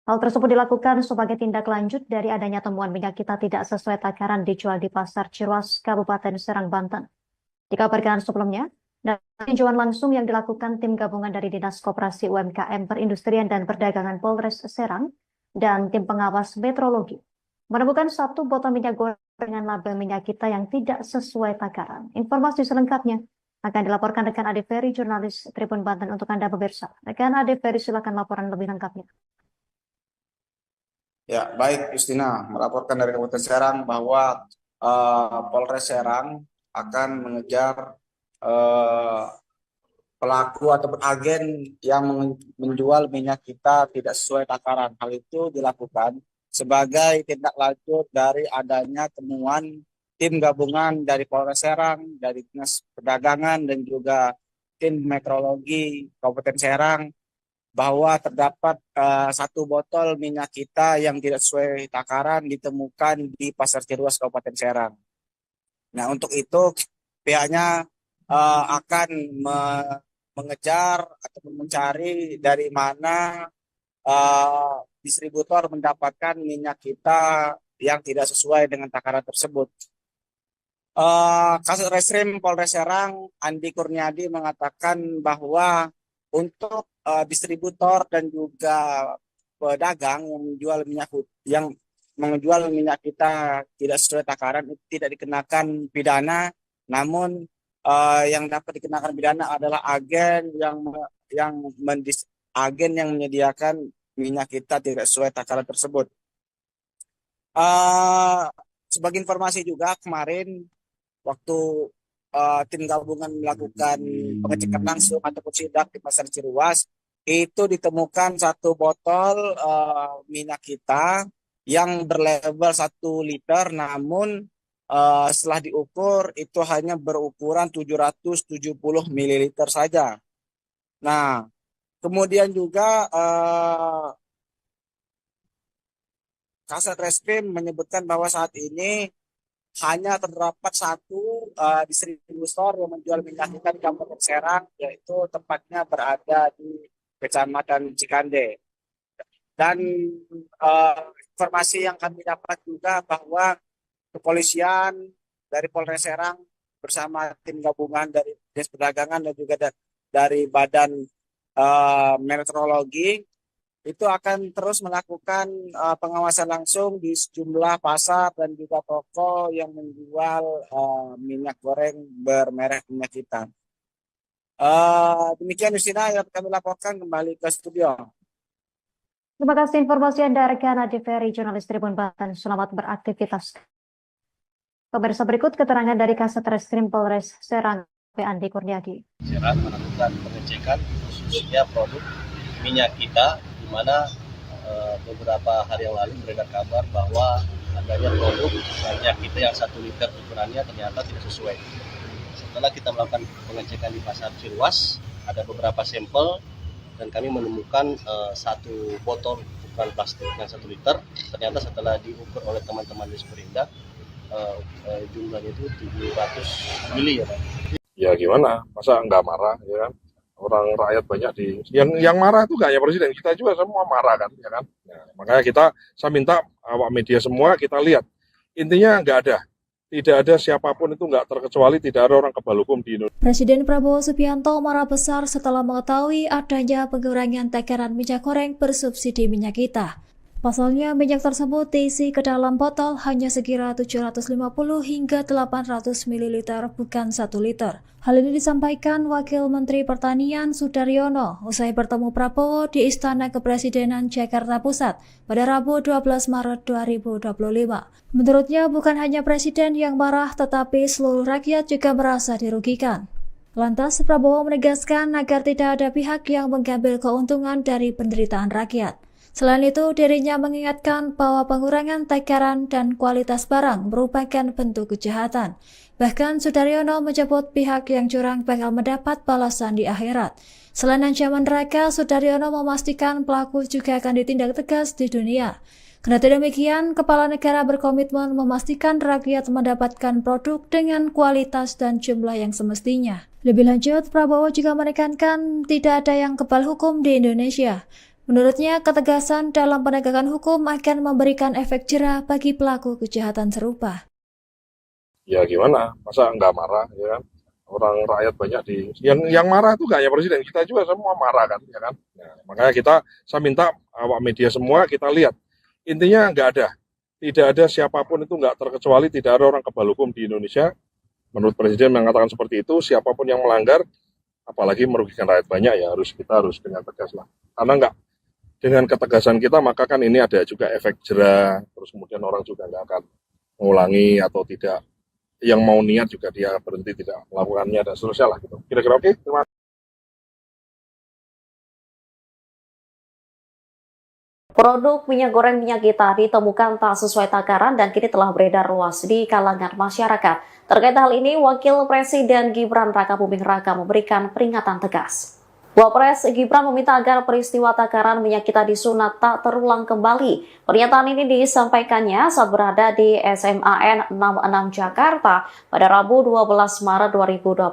Hal tersebut dilakukan sebagai tindak lanjut dari adanya temuan minyak kita tidak sesuai takaran dijual di Pasar Ciruas, Kabupaten Serang, Banten. Dikabarkan sebelumnya, dari tinjauan langsung yang dilakukan tim gabungan dari Dinas Koperasi UMKM Perindustrian dan Perdagangan Polres Serang dan tim pengawas metrologi, menemukan satu botol minyak goreng dengan label minyak kita yang tidak sesuai takaran. Informasi selengkapnya akan dilaporkan rekan Ade Ferry, jurnalis Tribun Banten untuk Anda pemirsa. Rekan Ade Ferry, silakan laporan lebih lengkapnya. Ya, baik Justina, melaporkan dari Kabupaten Serang bahwa Polres Serang akan mengejar pelaku ataupun agen yang menjual minyak kita tidak sesuai takaran. Hal itu dilakukan sebagai tindak lanjut dari adanya temuan tim gabungan dari Polres Serang, dari Dinas Perdagangan dan juga tim metrologi Kabupaten Serang bahwa terdapat satu botol minyak kita yang tidak sesuai takaran ditemukan di Pasar Ciruas Kabupaten Serang. Nah, untuk itu pihaknya akan mengejar atau mencari dari mana distributor mendapatkan minyak kita yang tidak sesuai dengan takaran tersebut. Kasat Reskrim Polres Serang Andi Kurniadi mengatakan bahwa untuk distributor dan juga pedagang yang menjual minyak kita tidak sesuai takaran itu tidak dikenakan pidana, namun yang dapat dikenakan pidana adalah agen yang menyediakan minyak kita tidak sesuai takaran tersebut. Sebagai informasi juga, kemarin waktu tim gabungan melakukan pengecekan langsung ataupun sidak di Pasar Ciruas, itu ditemukan satu botol minyak kita yang berlabel 1 liter, namun setelah diukur itu hanya berukuran 770 ml saja. Nah, kemudian juga Kasat Reskrim menyebutkan bahwa saat ini hanya terdapat satu distributor yang menjual minyak kita di Kabupaten Serang, yaitu tempatnya berada di Kecamatan Cikande. Dan informasi yang kami dapat juga bahwa kepolisian dari Polres Serang bersama tim gabungan dari Dinas Perdagangan dan juga dari Badan Meteorologi itu akan terus melakukan pengawasan langsung di sejumlah pasar dan juga toko yang menjual minyak goreng bermerek minyak kita. Demikian Justina yang kami laporkan, kembali ke studio. Terima kasih informasi Anda, rekan Ade Ferry, jurnalis Tribun Banten. Selamat beraktivitas. Pemirsa, berikut keterangan dari Kasat Reskrim Polres Serang, Andi Kurniadi. Serang melakukan pengecekan khususnya produk minyak kita, di mana beberapa hari yang lalu beredar kabar bahwa adanya produk minyak kita yang 1 liter ukurannya ternyata tidak sesuai. Setelah kita melakukan pengecekan di Pasar Ciruas, ada beberapa sampel dan kami menemukan satu botol ukuran plastik yang 1 liter. Ternyata setelah diukur oleh teman-teman di Sperindak, jumlahnya itu 700 mili ya Pak. Ya gimana, masa nggak marah ya kan? Orang rakyat banyak yang marah itu nggak hanya presiden, kita juga semua marah kan, ya kan? Nah, makanya saya minta awak media semua kita lihat, intinya tidak ada siapapun itu nggak terkecuali tidak ada orang kebal hukum di Indonesia. Presiden Prabowo Subianto marah besar setelah mengetahui adanya pengurangan takaran minyak goreng bersubsidi minyak kita. Pasalnya, minyak tersebut diisi ke dalam botol hanya sekira 750 hingga 800 ml, bukan 1 liter. Hal ini disampaikan Wakil Menteri Pertanian Sudaryono usai bertemu Prabowo di Istana Kepresidenan Jakarta Pusat pada Rabu 12 Maret 2025. Menurutnya, bukan hanya Presiden yang marah, tetapi seluruh rakyat juga merasa dirugikan. Lantas, Prabowo menegaskan agar tidak ada pihak yang mengambil keuntungan dari penderitaan rakyat. Selain itu, dirinya mengingatkan bahwa pengurangan takaran dan kualitas barang merupakan bentuk kejahatan. Bahkan Sudaryono menyebut pihak yang curang bakal mendapat balasan di akhirat. Selain ancaman neraka, Sudaryono memastikan pelaku juga akan ditindak tegas di dunia. Kendati demikian, Kepala Negara berkomitmen memastikan rakyat mendapatkan produk dengan kualitas dan jumlah yang semestinya. Lebih lanjut, Prabowo juga menekankan tidak ada yang kebal hukum di Indonesia. Menurutnya, ketegasan dalam penegakan hukum akan memberikan efek jera bagi pelaku kejahatan serupa. Ya gimana, masa nggak marah, ya kan? Orang rakyat banyak yang marah itu nggak hanya presiden, kita juga semua marah kan, ya kan? Nah, makanya saya minta awak media semua kita lihat, intinya tidak ada siapapun itu nggak terkecuali, tidak ada orang kebal hukum di Indonesia. Menurut presiden mengatakan seperti itu, siapapun yang melanggar, apalagi merugikan rakyat banyak, ya kita harus dengan tegas lah. Karena nggak dengan ketegasan kita, maka kan ini ada juga efek jera, terus kemudian orang juga nggak akan mengulangi atau tidak, yang mau niat juga dia berhenti tidak melakukannya dan seterusnya lah gitu. Kira-kira oke? Terima kasih. Produk minyak goreng minyak kita ditemukan tak sesuai takaran dan kini telah beredar luas di kalangan masyarakat. Terkait hal ini, Wakil Presiden Gibran Rakabuming Raka memberikan peringatan tegas. Wapres Gibran meminta agar peristiwa takaran minyak kita disunat tak terulang kembali. Pernyataan ini disampaikannya saat berada di SMAN 66 Jakarta pada Rabu 12 Maret 2025.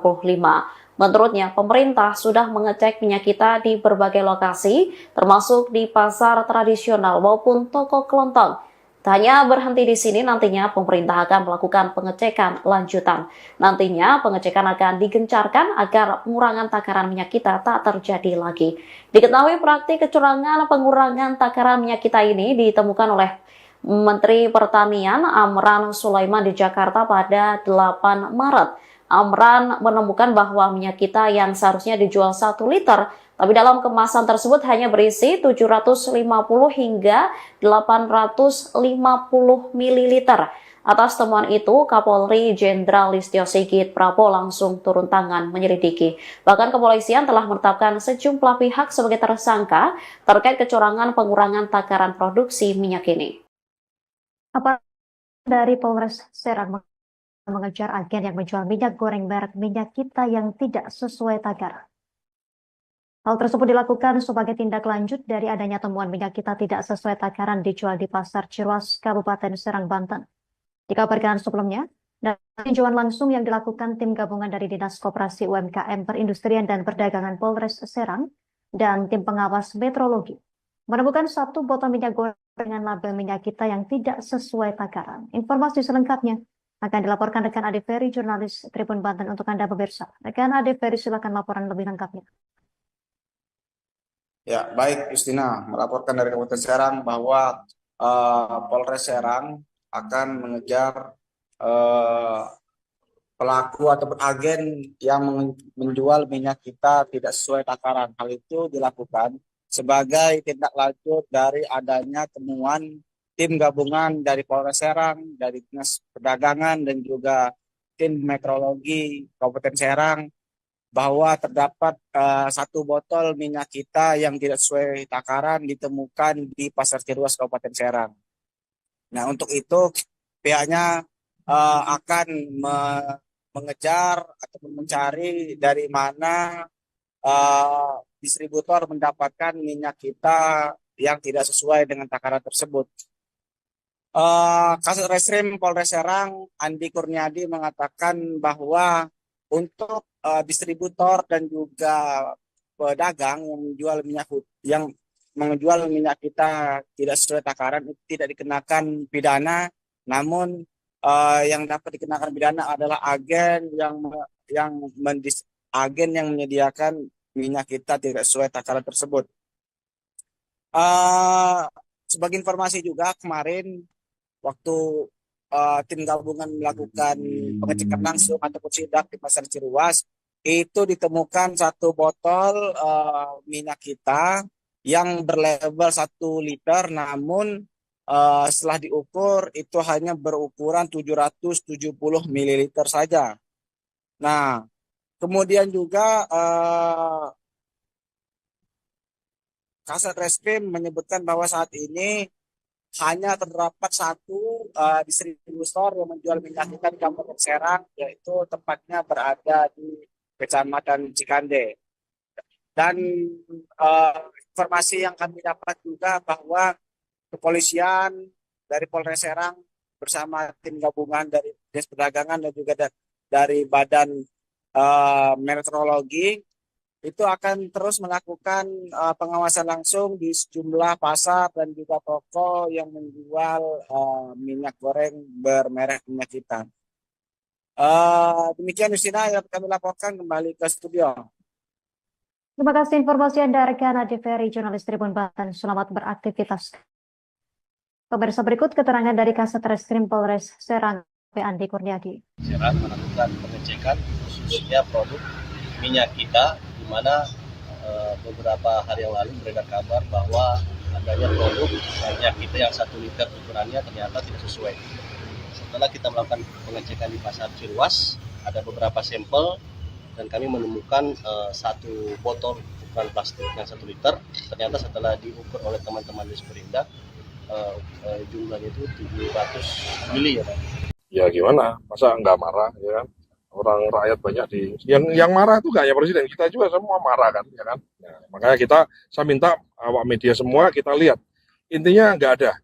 Menurutnya, pemerintah sudah mengecek minyak kita di berbagai lokasi, termasuk di pasar tradisional maupun toko kelontong. Tak hanya berhenti di sini, nantinya pemerintah akan melakukan pengecekan lanjutan. Nantinya pengecekan akan digencarkan agar pengurangan takaran minyak kita tak terjadi lagi. Diketahui praktik kecurangan pengurangan takaran minyak kita ini ditemukan oleh Menteri Pertanian Amran Sulaiman di Jakarta pada 8 Maret. Amran menemukan bahwa minyak kita yang seharusnya dijual 1 liter, tapi dalam kemasan tersebut hanya berisi 750 hingga 850 ml. Atas temuan itu, Kapolri Jenderal Listio Sigit Prabowo langsung turun tangan menyelidiki. Bahkan kepolisian telah menetapkan sejumlah pihak sebagai tersangka terkait kecurangan pengurangan takaran produksi minyak ini. Apa dari Polres Serang mengejar agen yang menjual minyak goreng merek minyak kita yang tidak sesuai takaran. Hal tersebut dilakukan sebagai tindak lanjut dari adanya temuan minyak kita tidak sesuai takaran dijual di Pasar Ciruas, Kabupaten Serang, Banten. Dikabarkan sebelumnya, dari tinjauan langsung yang dilakukan tim gabungan dari Dinas Koperasi UMKM Perindustrian dan Perdagangan Polres Serang dan tim pengawas metrologi, menemukan 1 botol minyak goreng dengan label minyak kita yang tidak sesuai takaran. Informasi selengkapnya akan dilaporkan rekan Ade Ferry, jurnalis Tribun Banten untuk Anda pemirsa. Rekan Ade Ferry, silakan laporan lebih lengkapnya. Ya, baik Justina, melaporkan dari Kabupaten Serang bahwa Polres Serang akan mengejar pelaku atau agen yang menjual minyak kita tidak sesuai takaran. Hal itu dilakukan sebagai tindak lanjut dari adanya temuan tim gabungan dari Polres Serang, dari Dinas Perdagangan dan juga tim metrologi Kabupaten Serang bahwa terdapat 1 botol minyak kita yang tidak sesuai takaran ditemukan di Pasar Ciruas Kabupaten Serang. Nah, untuk itu pihaknya akan mengejar atau mencari dari mana distributor mendapatkan minyak kita yang tidak sesuai dengan takaran tersebut. Kasat Reskrim Polres Serang Andi Kurniadi mengatakan bahwa untuk distributor dan juga pedagang yang menjual minyak kita tidak sesuai takaran itu tidak dikenakan pidana, namun yang dapat dikenakan pidana adalah agen yang menyediakan minyak kita tidak sesuai takaran tersebut. Sebagai informasi juga, kemarin waktu tim gabungan melakukan pengecekan langsung ataupun sidak di Pasar Ciruas, itu ditemukan 1 botol minyak kita yang berlabel 1 liter, namun setelah diukur itu hanya berukuran 770 ml saja. Nah, kemudian juga Kasat Reskrim menyebutkan bahwa saat ini hanya terdapat 1 distributor yang menjual minyak kita di Kabupaten Serang, yaitu tempatnya berada di Kecamatan Cikande. Dan informasi yang kami dapat juga bahwa kepolisian dari Polres Serang bersama tim gabungan dari Dinas Perdagangan dan juga dari Badan Meteorologi itu akan terus melakukan pengawasan langsung di sejumlah pasar dan juga toko yang menjual minyak goreng bermerek minyak kita. Demikian Justina yang kami laporkan, kembali ke studio. Terima kasih informasi Anda rekan Adi Ferry, jurnalis Tribun Banten. Selamat beraktivitas. Pemirsa, berikut keterangan dari Kasat Reskrim Polres Serang, Andi Kurniadi. Serang melakukan pengecekan khususnya produk minyak kita, di mana beberapa hari yang lalu beredar kabar bahwa adanya produk minyak kita yang 1 liter ukurannya ternyata tidak sesuai. Setelah kita melakukan pengecekan di pasar Cirwas, ada beberapa sampel dan kami menemukan 1 botol ukuran plastik yang 1 liter. Ternyata setelah diukur oleh teman-teman di Sperindak, jumlahnya itu 700 mili ya Pak. Ya gimana, masa nggak marah, ya kan? Orang rakyat banyak yang marah itu gak hanya presiden, kita juga semua marah kan, ya kan? Nah, makanya saya minta awak media semua kita lihat, intinya tidak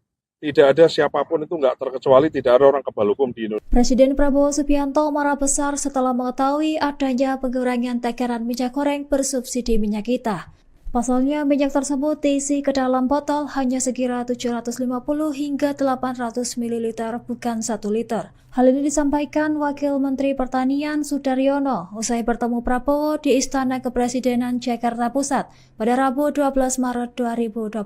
ada siapapun itu nggak terkecuali, tidak ada orang kebal hukum di Indonesia. Presiden Prabowo Subianto marah besar setelah mengetahui adanya pengurangan takaran minyak goreng bersubsidi minyak kita. Pasalnya, minyak tersebut diisi ke dalam botol hanya sekira 750 hingga 800 ml, bukan 1 liter. Hal ini disampaikan Wakil Menteri Pertanian Sudaryono usai bertemu Prabowo di Istana Kepresidenan Jakarta Pusat pada Rabu 12 Maret 2025.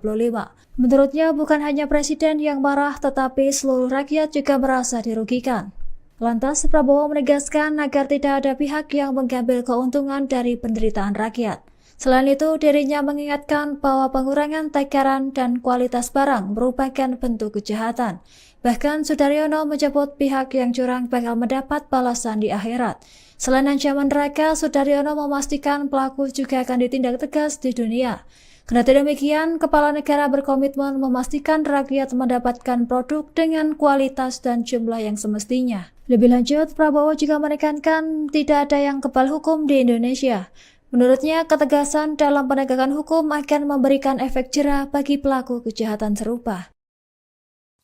Menurutnya, bukan hanya Presiden yang marah, tetapi seluruh rakyat juga merasa dirugikan. Lantas, Prabowo menegaskan agar tidak ada pihak yang mengambil keuntungan dari penderitaan rakyat. Selain itu, dirinya mengingatkan bahwa pengurangan takaran dan kualitas barang merupakan bentuk kejahatan. Bahkan Sudaryono menyebut pihak yang curang bakal mendapat balasan di akhirat. Selain ancaman neraka, Sudaryono memastikan pelaku juga akan ditindak tegas di dunia. Kendati demikian, Kepala Negara berkomitmen memastikan rakyat mendapatkan produk dengan kualitas dan jumlah yang semestinya. Lebih lanjut, Prabowo juga menekankan tidak ada yang kebal hukum di Indonesia. Menurutnya, ketegasan dalam penegakan hukum akan memberikan efek jera bagi pelaku kejahatan serupa.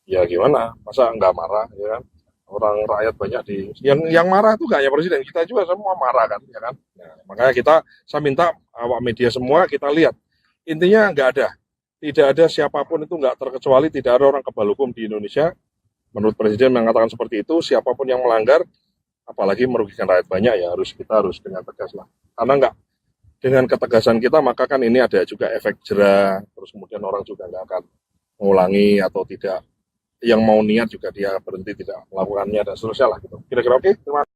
Ya gimana, masa nggak marah, ya kan? Orang rakyat banyak yang marah itu gak hanya presiden, kita juga semua marah kan, ya kan? Nah, makanya saya minta awak media semua kita lihat, intinya tidak ada siapapun itu nggak terkecuali, tidak ada orang kebal hukum di Indonesia. Menurut presiden mengatakan seperti itu, siapapun yang melanggar, apalagi merugikan rakyat banyak, ya kita harus dengan tegas lah. Karena dengan ketegasan kita, maka kan ini ada juga efek jera, terus kemudian orang juga nggak akan mengulangi atau tidak, yang mau niat juga dia berhenti tidak melakukannya dan seterusnya lah gitu. Kira-kira oke? Terima kasih.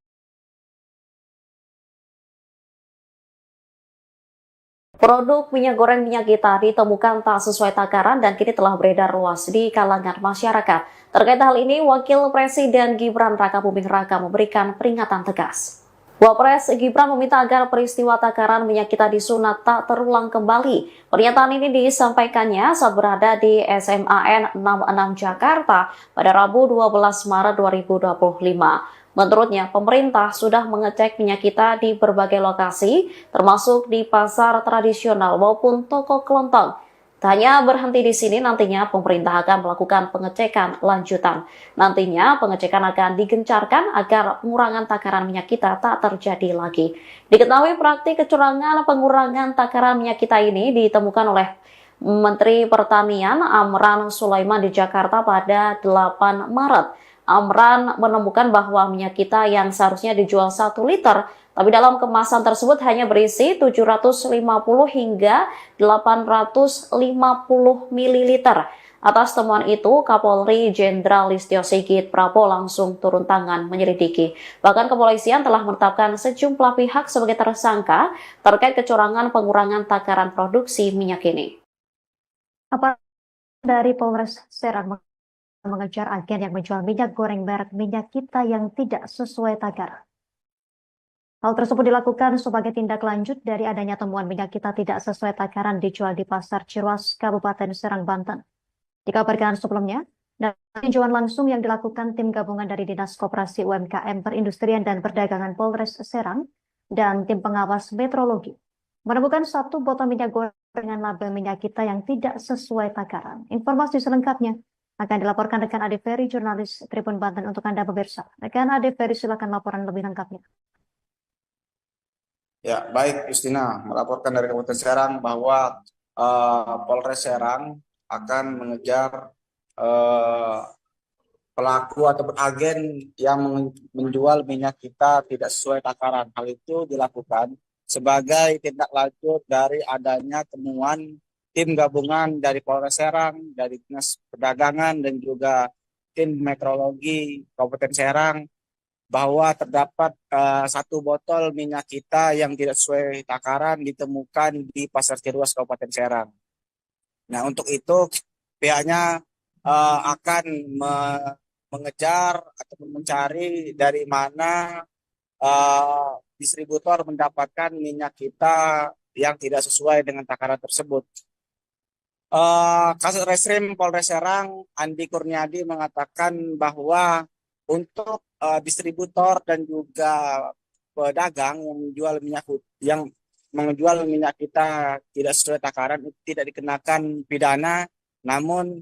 Produk minyak goreng minyak kita ditemukan tak sesuai takaran dan kini telah beredar luas di kalangan masyarakat. Terkait hal ini, Wakil Presiden Gibran Rakabuming Raka memberikan peringatan tegas. Wapres Gibran meminta agar peristiwa takaran minyak kita disunat tak terulang kembali. Pernyataan ini disampaikannya saat berada di SMAN 66 Jakarta pada Rabu 12 Maret 2025. Menurutnya, pemerintah sudah mengecek minyak kita di berbagai lokasi, termasuk di pasar tradisional maupun toko kelontong. Tak hanya berhenti di sini, nantinya pemerintah akan melakukan pengecekan lanjutan. Nantinya pengecekan akan digencarkan agar pengurangan takaran minyak kita tak terjadi lagi. Diketahui praktik kecurangan pengurangan takaran minyak kita ini ditemukan oleh Menteri Pertanian Amran Sulaiman di Jakarta pada 8 Maret. Amran menemukan bahwa minyak kita yang seharusnya dijual 1 liter, tapi dalam kemasan tersebut hanya berisi 750 hingga 850 ml. Atas temuan itu, Kapolri Jenderal Listio Sigit Prabowo langsung turun tangan menyelidiki. Bahkan kepolisian telah menetapkan sejumlah pihak sebagai tersangka terkait kecurangan pengurangan takaran produksi minyak ini. Apa dari Polres Serang mengejar agen yang menjual minyak goreng merek minyak kita yang tidak sesuai takaran? Hal tersebut dilakukan sebagai tindak lanjut dari adanya temuan minyak kita tidak sesuai takaran dijual di Pasar Cirwas, Kabupaten Serang, Banten. Dikabarkan sebelumnya, dari tinjauan langsung yang dilakukan tim gabungan dari Dinas Koperasi UMKM Perindustrian dan Perdagangan Polres Serang dan tim pengawas metrologi, menemukan 1 botol minyak goreng dengan label minyak kita yang tidak sesuai takaran. Informasi selengkapnya akan dilaporkan rekan Ade Ferry, jurnalis Tribun Banten untuk Anda pemirsa. Rekan Ade Ferry, silakan laporan lebih lengkapnya. Ya, baik Justina melaporkan dari Kabupaten Serang bahwa Polres Serang akan mengejar eh, pelaku ataupun agen yang menjual minyak kita tidak sesuai takaran. Hal itu dilakukan sebagai tindak lanjut dari adanya temuan tim gabungan dari Polres Serang, dari Dinas Perdagangan dan juga tim meteorologi Kabupaten Serang bahwa terdapat satu botol minyak kita yang tidak sesuai takaran ditemukan di Pasar Ciruas Kabupaten Serang. Nah, untuk itu pihaknya akan mengejar ataupun mencari dari mana distributor mendapatkan minyak kita yang tidak sesuai dengan takaran tersebut. Kasat Reskrim Polres Serang Andi Kurniadi mengatakan bahwa untuk distributor dan juga pedagang yang menjual minyak kita tidak sesuai takaran itu tidak dikenakan pidana, namun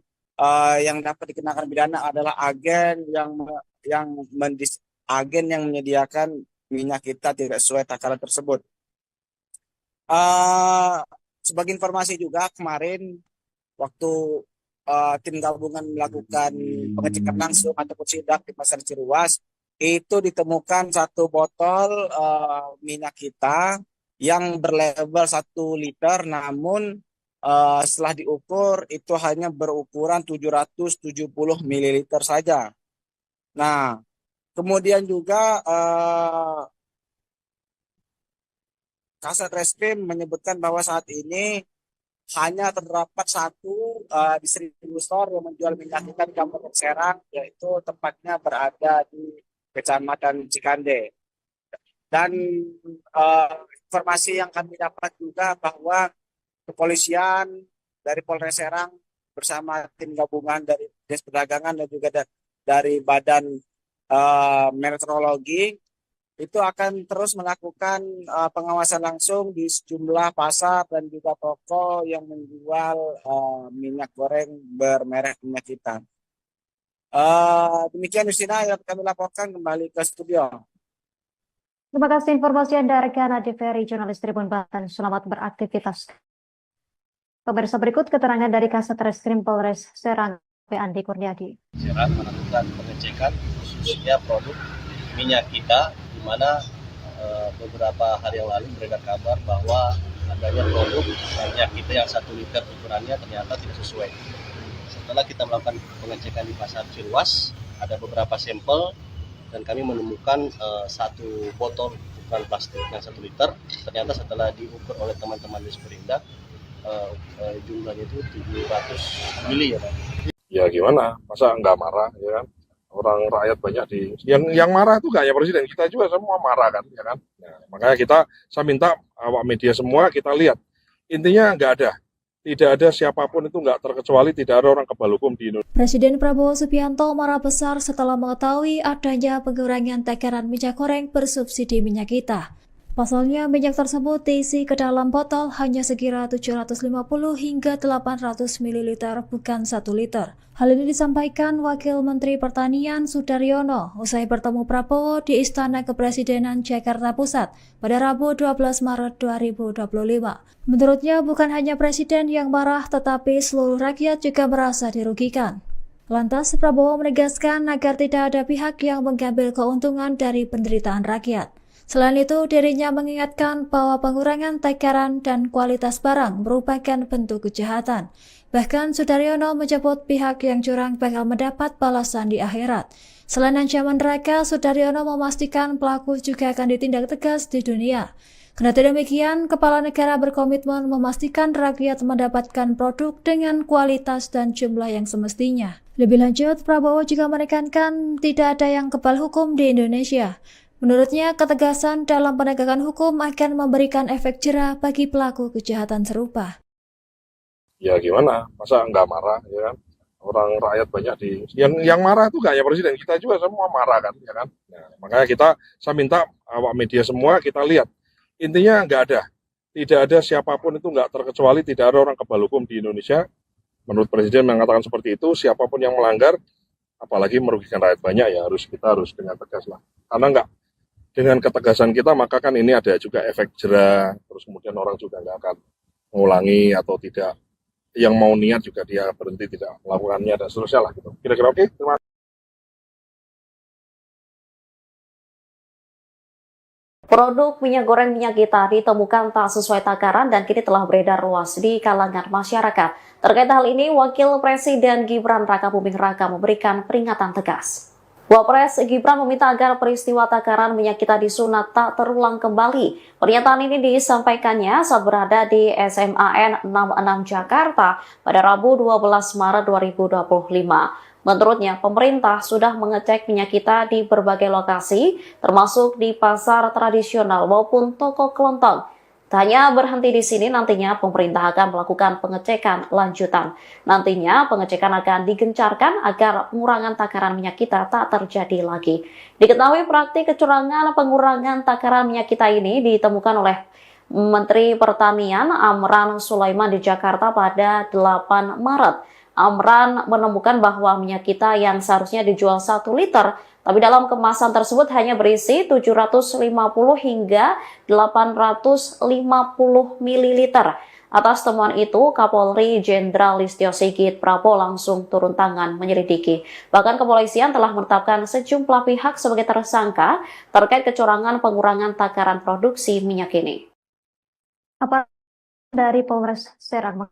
yang dapat dikenakan pidana adalah agen yang menyediakan minyak kita tidak sesuai takaran tersebut. Sebagai informasi juga kemarin waktu tim gabungan melakukan pengecekan langsung ataupun sidak di Pasar Ciruas, itu ditemukan satu botol minyak kita yang berlabel 1 liter, namun setelah diukur itu hanya berukuran 770 ml saja. Nah, kemudian juga Kasat Reskrim menyebutkan bahwa saat ini hanya terdapat satu distributor yang menjual minyak kita di Kabupaten Serang, yaitu tempatnya berada di Kecamatan Cikande. Dan informasi yang kami dapat juga bahwa kepolisian dari Polres Serang bersama tim gabungan dari Dinas Perdagangan dan juga dari Badan Meteorologi itu akan terus melakukan pengawasan langsung di sejumlah pasar dan juga toko yang menjual minyak goreng bermerek minyak kita. Demikian Justina yang kami laporkan, kembali ke studio. Terima kasih informasi Anda rekan Adi Ferry, jurnalis Tribun Banten. Selamat beraktivitas. Pemirsa, berikut keterangan dari Kasat Reskrim Polres Serang, Andi Kurniadi. Serang melakukan pengecekan khususnya produk minyak kita, di mana beberapa hari yang lalu beredar kabar bahwa adanya produk minyak kita yang 1 liter ukurannya ternyata tidak sesuai. Setelah kita melakukan pengecekan di Pasar Ciruas, ada beberapa sampel dan kami menemukan satu botol ukuran plastik yang 1 liter. Ternyata setelah diukur oleh teman-teman di Sperindak, jumlahnya itu 700 mili ya Pak. Ya gimana, masa nggak marah ya kan? Orang rakyat banyak yang marah itu nggak hanya presiden, kita juga semua marah kan, ya kan? Nah, makanya saya minta awak media semua kita lihat, intinya tidak ada siapapun itu nggak terkecuali, tidak ada orang kebal hukum di Indonesia. Presiden Prabowo Subianto marah besar setelah mengetahui adanya pengurangan takaran minyak goreng bersubsidi minyak kita. Pasalnya, minyak tersebut diisi ke dalam botol hanya sekira 750 hingga 800 ml, bukan 1 liter. Hal ini disampaikan Wakil Menteri Pertanian Sudaryono usai bertemu Prabowo di Istana Kepresidenan Jakarta Pusat pada Rabu 12 Maret 2025. Menurutnya, bukan hanya Presiden yang marah, tetapi seluruh rakyat juga merasa dirugikan. Lantas, Prabowo menegaskan agar tidak ada pihak yang mengambil keuntungan dari penderitaan rakyat. Selain itu, dirinya mengingatkan bahwa pengurangan takaran dan kualitas barang merupakan bentuk kejahatan. Bahkan Sudaryono menyebut pihak yang curang bakal mendapat balasan di akhirat. Selain ancaman neraka, Sudaryono memastikan pelaku juga akan ditindak tegas di dunia. Kendati demikian, Kepala Negara berkomitmen memastikan rakyat mendapatkan produk dengan kualitas dan jumlah yang semestinya. Lebih lanjut, Prabowo juga menekankan tidak ada yang kebal hukum di Indonesia. Menurutnya, ketegasan dalam penegakan hukum akan memberikan efek jera bagi pelaku kejahatan serupa. Ya gimana, masa nggak marah ya kan? Orang rakyat banyak yang marah itu nggak hanya presiden, kita juga semua marah kan, ya kan? Nah, makanya saya minta awak media semua kita lihat, intinya tidak ada siapapun itu nggak terkecuali, tidak ada orang kebal hukum di Indonesia. Menurut presiden mengatakan seperti itu, siapapun yang melanggar, apalagi merugikan rakyat banyak ya kita harus dengan tegas lah. Karena dengan ketegasan kita maka kan ini ada juga efek jera, terus kemudian orang juga nggak akan mengulangi atau tidak, yang mau niat juga dia berhenti tidak melakukannya dan seterusnya lah gitu. Kira-kira oke? Terima kasih. Produk minyak goreng minyak kita ditemukan tak sesuai takaran dan kini telah beredar luas di kalangan masyarakat. Terkait hal ini, Wakil Presiden Gibran Rakabuming Raka memberikan peringatan tegas. Wapres Gibran meminta agar peristiwa takaran minyak kita disunat tak terulang kembali. Pernyataan ini disampaikannya saat berada di SMAN 66 Jakarta pada Rabu 12 Maret 2025. Menurutnya, pemerintah sudah mengecek minyak kita di berbagai lokasi, termasuk di pasar tradisional maupun toko kelontong. Tak hanya berhenti di sini, nantinya pemerintah akan melakukan pengecekan lanjutan. Nantinya pengecekan akan digencarkan agar pengurangan takaran minyak kita tak terjadi lagi. Diketahui praktik kecurangan pengurangan takaran minyak kita ini ditemukan oleh Menteri Pertanian Amran Sulaiman di Jakarta pada 8 Maret. Amran menemukan bahwa minyak kita yang seharusnya dijual 1 liter, tapi dalam kemasan tersebut hanya berisi 750 hingga 850 ml. Atas temuan itu, Kapolri Jenderal Listio Sigit Prabowo langsung turun tangan menyelidiki. Bahkan kepolisian telah menetapkan sejumlah pihak sebagai tersangka terkait kecurangan pengurangan takaran produksi minyak ini. Apa dari Polres Serang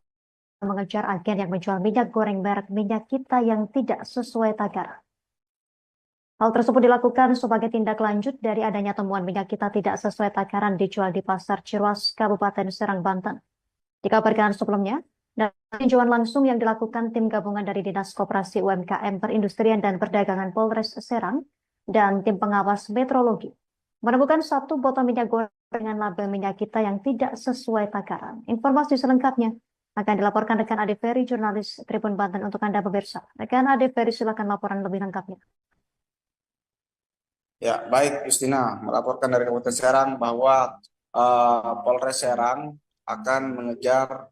mengejar agen yang menjual minyak goreng merek minyak kita yang tidak sesuai takaran. Hal tersebut dilakukan sebagai tindak lanjut dari adanya temuan minyak kita tidak sesuai takaran dijual di Pasar Ciruas, Kabupaten Serang, Banten. Dikabarkan sebelumnya, dari tinjauan langsung yang dilakukan tim gabungan dari Dinas Koperasi UMKM Perindustrian dan Perdagangan Polres Serang dan tim pengawas metrologi, menemukan 1 botol minyak goreng dengan label minyak kita yang tidak sesuai takaran. Informasi selengkapnya akan dilaporkan rekan Ade Ferry, jurnalis Tribun Banten untuk Anda pemirsa. Rekan Ade Ferry, silakan laporan lebih lengkapnya. Ya, baik Justina, melaporkan dari Kabupaten Serang bahwa Polres Serang akan mengejar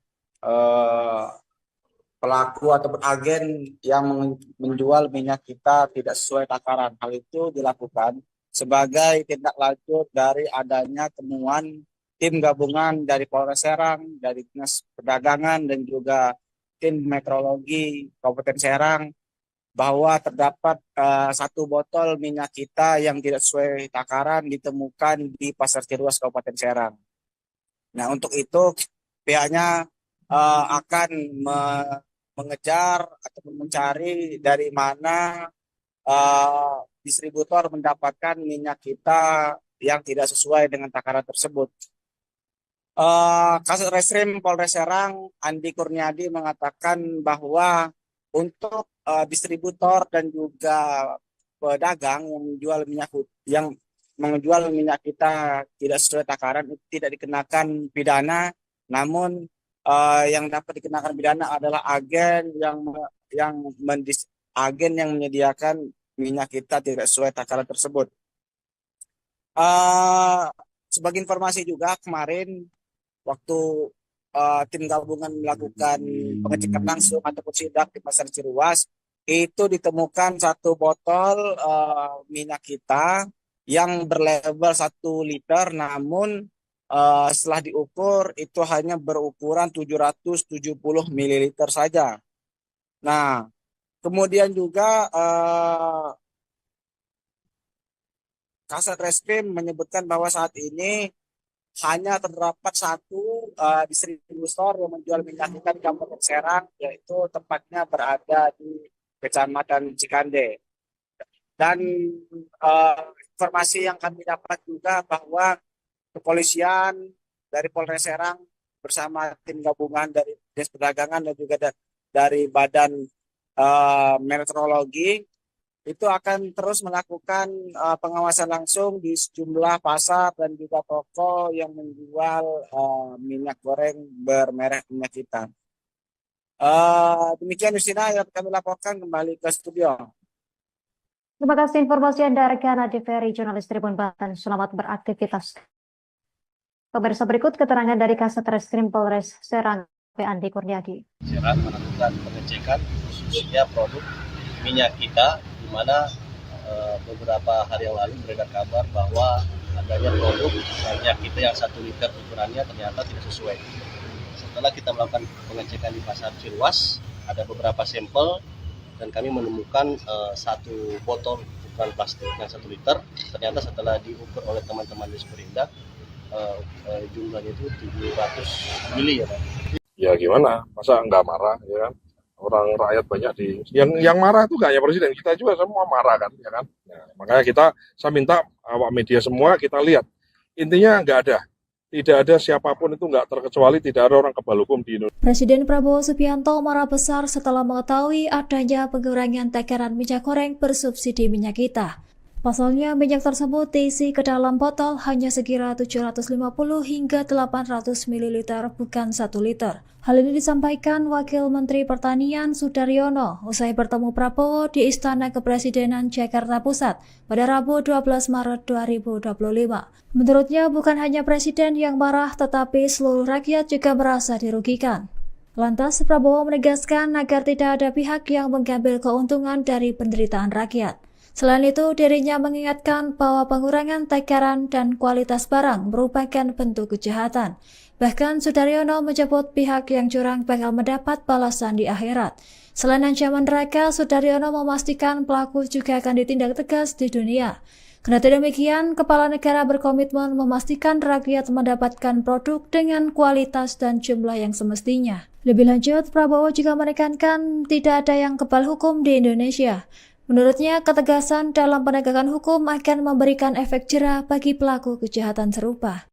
pelaku atau agen yang menjual minyak kita tidak sesuai takaran. Hal itu dilakukan sebagai tindak lanjut dari adanya temuan tim gabungan dari Polres Serang, dari Dinas Perdagangan dan juga tim metrologi Kabupaten Serang bahwa terdapat 1 botol minyak kita yang tidak sesuai takaran ditemukan di Pasar Ciruas Kabupaten Serang. Nah, untuk itu pihaknya akan mengejar atau mencari dari mana distributor mendapatkan minyak kita yang tidak sesuai dengan takaran tersebut. Kasat Reskrim Polres Serang Andi Kurniadi mengatakan bahwa untuk distributor dan juga pedagang yang menjual minyak kita tidak sesuai takaran itu tidak dikenakan pidana, namun yang dapat dikenakan pidana adalah agen yang menyediakan minyak kita tidak sesuai takaran tersebut. Sebagai informasi juga, kemarin waktu tim gabungan melakukan pengecekan langsung ataupun sidak di Pasar Ciruas, itu ditemukan 1 botol minyak kita yang berlabel 1 liter, namun setelah diukur itu hanya berukuran 770 ml saja. Nah, kemudian juga Kasat Reskrim menyebutkan bahwa saat ini hanya terdapat 1 distributor yang menjual minyak kita di Kabupaten Serang, yaitu tempatnya berada di Kecamatan Cikande. Dan informasi yang kami dapat juga bahwa kepolisian dari Polres Serang bersama tim gabungan dari Dinas Perdagangan dan juga dari Badan Meteorologi itu akan terus melakukan pengawasan langsung di sejumlah pasar dan juga toko yang menjual minyak goreng bermerek minyak kita. Demikian Justina yang kami laporkan, kembali ke studio. Terima kasih informasi Anda, rekan Ade Ferry, jurnalis Tribun Banten. Selamat beraktivitas. Pemirsa, berikut keterangan dari Kasat Reskrim Polres Serang, Andi Kurniadi. Serang melakukan pengecekan khususnya produk minyak kita, di mana beberapa hari yang lalu beredar kabar bahwa adanya produk minyak kita yang 1 liter ukurannya ternyata tidak sesuai. Setelah kita melakukan pengecekan di pasar Ciruas, ada beberapa sampel dan kami menemukan 1 botol ukuran plastik yang 1 liter. Ternyata setelah diukur oleh teman-teman di Sperindak, jumlahnya itu 700 mili ya Pak. Ya gimana, masa nggak marah, ya kan? Orang rakyat banyak yang marah itu nggak hanya presiden, kita juga semua marah kan, ya kan? Nah, makanya saya minta awak media semua kita lihat, intinya tidak ada siapapun itu nggak terkecuali, tidak ada orang kebal hukum di Indonesia. Presiden Prabowo Subianto marah besar setelah mengetahui adanya pengurangan takaran minyak goreng bersubsidi minyak kita. Pasalnya, minyak tersebut diisi ke dalam botol hanya sekira 750 hingga 800 ml, bukan 1 liter. Hal ini disampaikan Wakil Menteri Pertanian Sudaryono usai bertemu Prabowo di Istana Kepresidenan Jakarta Pusat pada Rabu 12 Maret 2025. Menurutnya, bukan hanya Presiden yang marah, tetapi seluruh rakyat juga merasa dirugikan. Lantas, Prabowo menegaskan agar tidak ada pihak yang mengambil keuntungan dari penderitaan rakyat. Selain itu, dirinya mengingatkan bahwa pengurangan takaran dan kualitas barang merupakan bentuk kejahatan. Bahkan Sudaryono menyebut pihak yang curang bakal mendapat balasan di akhirat. Selain ancaman neraka, Sudaryono memastikan pelaku juga akan ditindak tegas di dunia. Kendati demikian, Kepala Negara berkomitmen memastikan rakyat mendapatkan produk dengan kualitas dan jumlah yang semestinya. Lebih lanjut, Prabowo juga menekankan tidak ada yang kebal hukum di Indonesia. Menurutnya, ketegasan dalam penegakan hukum akan memberikan efek jera bagi pelaku kejahatan serupa.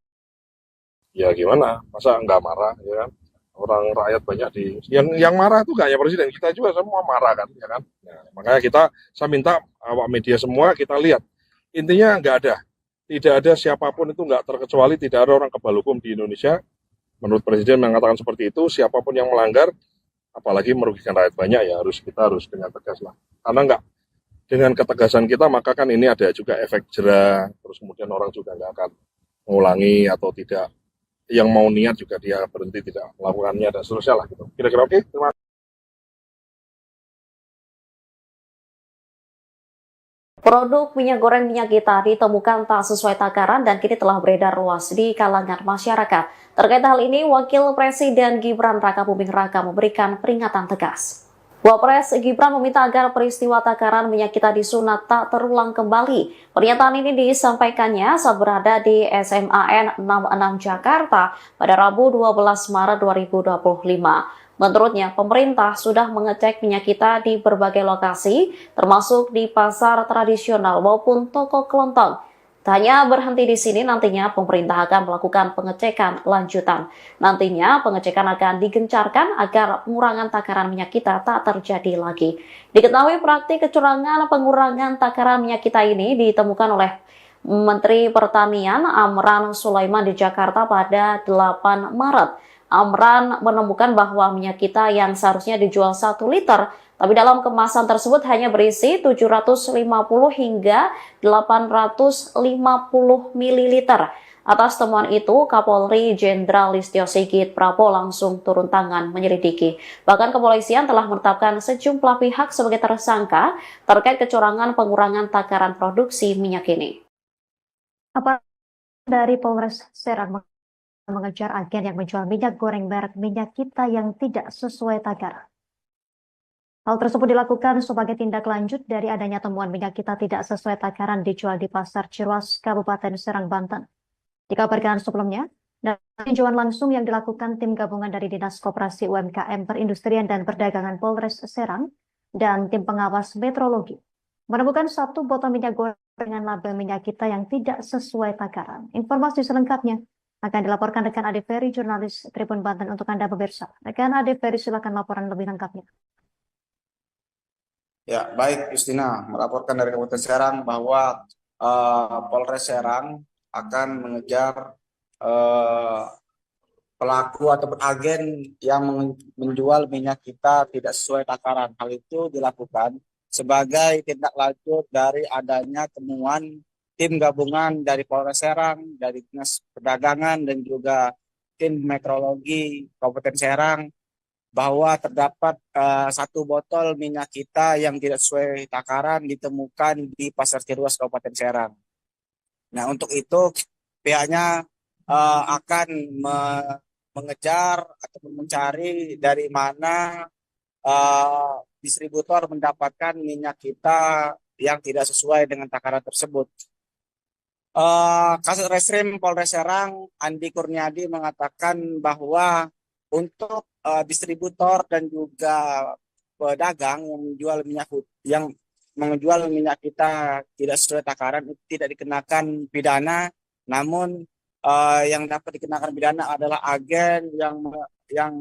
Ya gimana, masa nggak marah, ya kan? Orang rakyat banyak yang marah itu nggak hanya presiden, kita juga semua marah kan, ya kan? Nah, makanya saya minta awak media semua kita lihat, intinya tidak ada siapapun itu nggak terkecuali, tidak ada orang kebal hukum di Indonesia. Menurut presiden mengatakan seperti itu, siapapun yang melanggar, apalagi merugikan rakyat banyak, ya kita harus dengan tegas lah. Karena dengan ketegasan kita, maka kan ini ada juga efek jera, terus kemudian orang juga nggak akan mengulangi atau tidak, yang mau niat juga dia berhenti tidak melakukannya dan seterusnya lah gitu. Kira-kira oke? Terima kasih. Produk minyak goreng minyak kita ditemukan tak sesuai takaran dan kini telah beredar luas di kalangan masyarakat. Terkait hal ini, Wakil Presiden Gibran Rakabuming Raka memberikan peringatan tegas. Wapres Gibran meminta agar peristiwa takaran minyak kita disunat tak terulang kembali. Pernyataan ini disampaikannya saat berada di SMAN 66 Jakarta pada Rabu 12 Maret 2025. Menurutnya, pemerintah sudah mengecek minyak kita di berbagai lokasi, termasuk di pasar tradisional maupun toko kelontong. Tak hanya berhenti di sini, nantinya pemerintah akan melakukan pengecekan lanjutan. Nantinya pengecekan akan digencarkan agar pengurangan takaran minyak kita tak terjadi lagi. Diketahui praktik kecurangan pengurangan takaran minyak kita ini ditemukan oleh Menteri Pertanian Amran Sulaiman di Jakarta pada 8 Maret. Amran menemukan bahwa minyak kita yang seharusnya dijual 1 liter, tapi dalam kemasan tersebut hanya berisi 750 hingga 850 ml. Atas temuan itu, Kapolri Jenderal Listio Sigit Prabowo langsung turun tangan menyelidiki. Bahkan kepolisian telah menetapkan sejumlah pihak sebagai tersangka terkait kecurangan pengurangan takaran produksi minyak ini. Apa dari Polres Serang mengejar agen yang menjual minyak goreng merek minyak kita yang tidak sesuai takaran? Hal tersebut dilakukan sebagai tindak lanjut dari adanya temuan minyak kita tidak sesuai takaran dijual di Pasar Ciruas, Kabupaten Serang, Banten. Dikabarkan sebelumnya, dari tinjauan langsung yang dilakukan tim gabungan dari Dinas Koperasi UMKM Perindustrian dan Perdagangan Polres Serang dan tim pengawas metrologi, menemukan 1 botol minyak goreng dengan label minyak kita yang tidak sesuai takaran. Informasi selengkapnya akan dilaporkan rekan Ade Ferry, jurnalis Tribun Banten untuk Anda pemirsa. Rekan Ade Ferry, silakan laporan lebih lengkapnya. Ya, baik Justina, melaporkan dari Kabupaten Serang bahwa Polres Serang akan mengejar pelaku atau agen yang menjual minyak kita tidak sesuai takaran. Hal itu dilakukan sebagai tindak lanjut dari adanya temuan tim gabungan dari Polres Serang, dari Dinas Perdagangan dan juga tim metrologi Kabupaten Serang bahwa terdapat 1 botol minyak kita yang tidak sesuai takaran ditemukan di Pasar Ciruas Kabupaten Serang. Nah, untuk itu pihaknya akan mengejar atau mencari dari mana distributor mendapatkan minyak kita yang tidak sesuai dengan takaran tersebut. Kasat Reskrim Polres Serang Andi Kurniadi mengatakan bahwa untuk distributor dan juga pedagang yang menjual minyak kita tidak sesuai takaran itu tidak dikenakan pidana, namun yang dapat dikenakan pidana adalah agen yang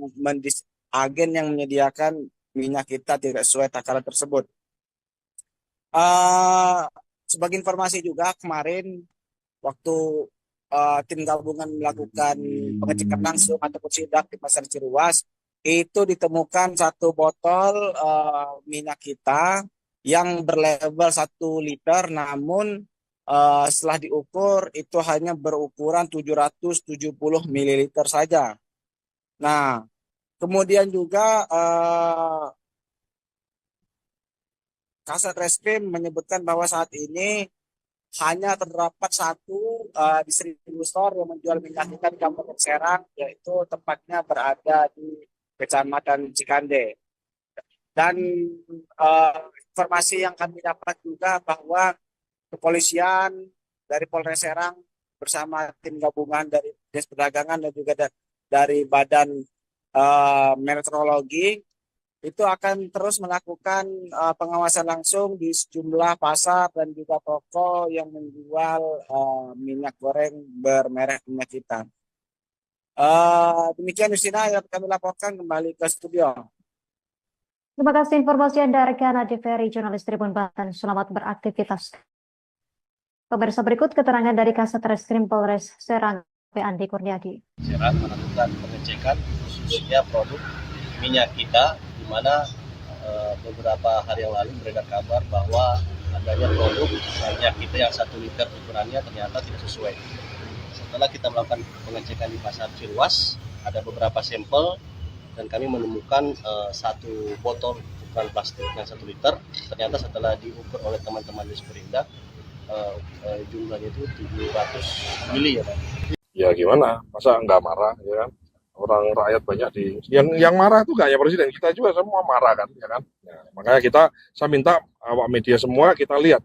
menyediakan minyak kita tidak sesuai takaran tersebut. Sebagai informasi juga, kemarin waktu tim gabungan melakukan pengecekan langsung ataupun sidak di Pasar Ciruas, itu ditemukan satu botol minyak kita yang berlabel 1 liter, namun setelah diukur itu hanya berukuran 770 ml saja. Nah, kemudian juga Kasat Reskrim menyebutkan bahwa saat ini hanya terdapat satu distributor yang menjual minyak kita di Kabupaten Serang, yaitu tempatnya berada di Kecamatan Cikande. Dan informasi yang kami dapat juga bahwa kepolisian dari Polres Serang bersama tim gabungan dari Dinas Perdagangan dan juga dari Badan Meteorologi itu akan terus melakukan pengawasan langsung di sejumlah pasar dan juga toko yang menjual minyak goreng bermerek minyak kita. Demikian Justina yang kami laporkan, kembali ke studio. Terima kasih informasi Anda rekan Adi Ferry, jurnalis Tribun Banten. Selamat beraktivitas. Pemirsa, berikut keterangan dari Kasat Reskrim Polres Serang Andi Kurniadi. Serang melakukan pengecekan khususnya produk minyak kita, di mana beberapa hari yang lalu beredar kabar bahwa adanya produk minyak kita yang 1 liter ukurannya ternyata tidak sesuai. Setelah kita melakukan pengecekan di Pasar Ciruas, ada beberapa sampel dan kami menemukan satu botol ukuran plastik yang 1 liter. Ternyata setelah diukur oleh teman-teman di Sperindak, jumlahnya itu 700 mili ya Pak. Ya gimana, masa nggak marah ya kan? Orang rakyat banyak yang marah itu nggak hanya presiden, kita juga semua marah kan, ya kan? Nah, makanya saya minta awak media semua kita lihat,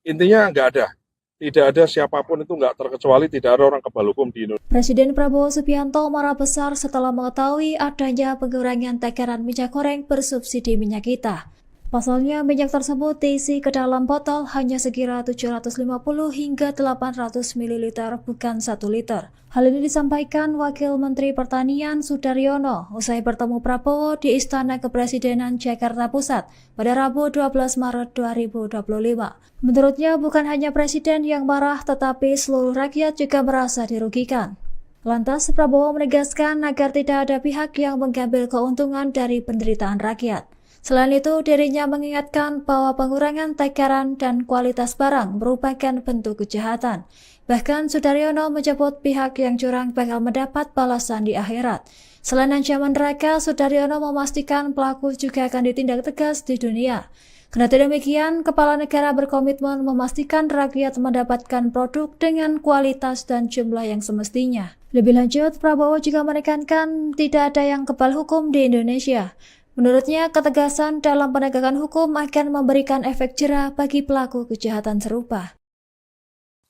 intinya tidak ada siapapun itu nggak terkecuali, tidak ada orang kebal hukum di Indonesia. Presiden Prabowo Subianto marah besar setelah mengetahui adanya pengurangan takaran minyak goreng bersubsidi minyak kita. Pasalnya, minyak tersebut diisi ke dalam botol hanya sekira 750 hingga 800 ml, bukan 1 liter. Hal ini disampaikan Wakil Menteri Pertanian Sudaryono usai bertemu Prabowo di Istana Kepresidenan Jakarta Pusat pada Rabu 12 Maret 2025. Menurutnya, bukan hanya presiden yang marah, tetapi seluruh rakyat juga merasa dirugikan. Lantas, Prabowo menegaskan agar tidak ada pihak yang mengambil keuntungan dari penderitaan rakyat. Selain itu, dirinya mengingatkan bahwa pengurangan takaran dan kualitas barang merupakan bentuk kejahatan. Bahkan Sudaryono menyebut pihak yang curang bakal mendapat balasan di akhirat. Selain ancaman neraka, Sudaryono memastikan pelaku juga akan ditindak tegas di dunia. Kendati demikian, Kepala Negara berkomitmen memastikan rakyat mendapatkan produk dengan kualitas dan jumlah yang semestinya. Lebih lanjut, Prabowo juga menekankan tidak ada yang kebal hukum di Indonesia. Menurutnya, ketegasan dalam penegakan hukum akan memberikan efek jera bagi pelaku kejahatan serupa.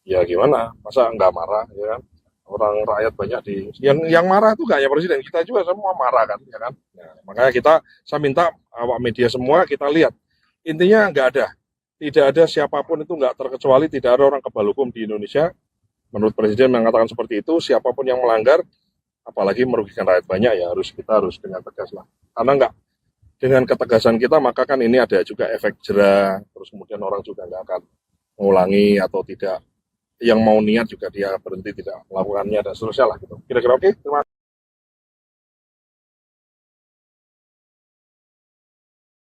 Ya gimana, masa nggak marah ya kan? Orang rakyat banyak yang marah itu nggak hanya presiden, kita juga semua marah kan, ya kan? Nah, makanya saya minta awak media semua kita lihat, intinya tidak ada siapapun itu nggak terkecuali, tidak ada orang kebal hukum di Indonesia. Menurut presiden mengatakan seperti itu, siapapun yang melanggar, apalagi merugikan rakyat banyak, ya kita harus dengan tegas lah. Karena dengan ketegasan kita, maka kan ini ada juga efek jera, terus kemudian orang juga nggak akan mengulangi atau tidak, yang mau niat juga dia berhenti tidak melakukannya dan seterusnya lah gitu. Kira-kira oke? Terima kasih.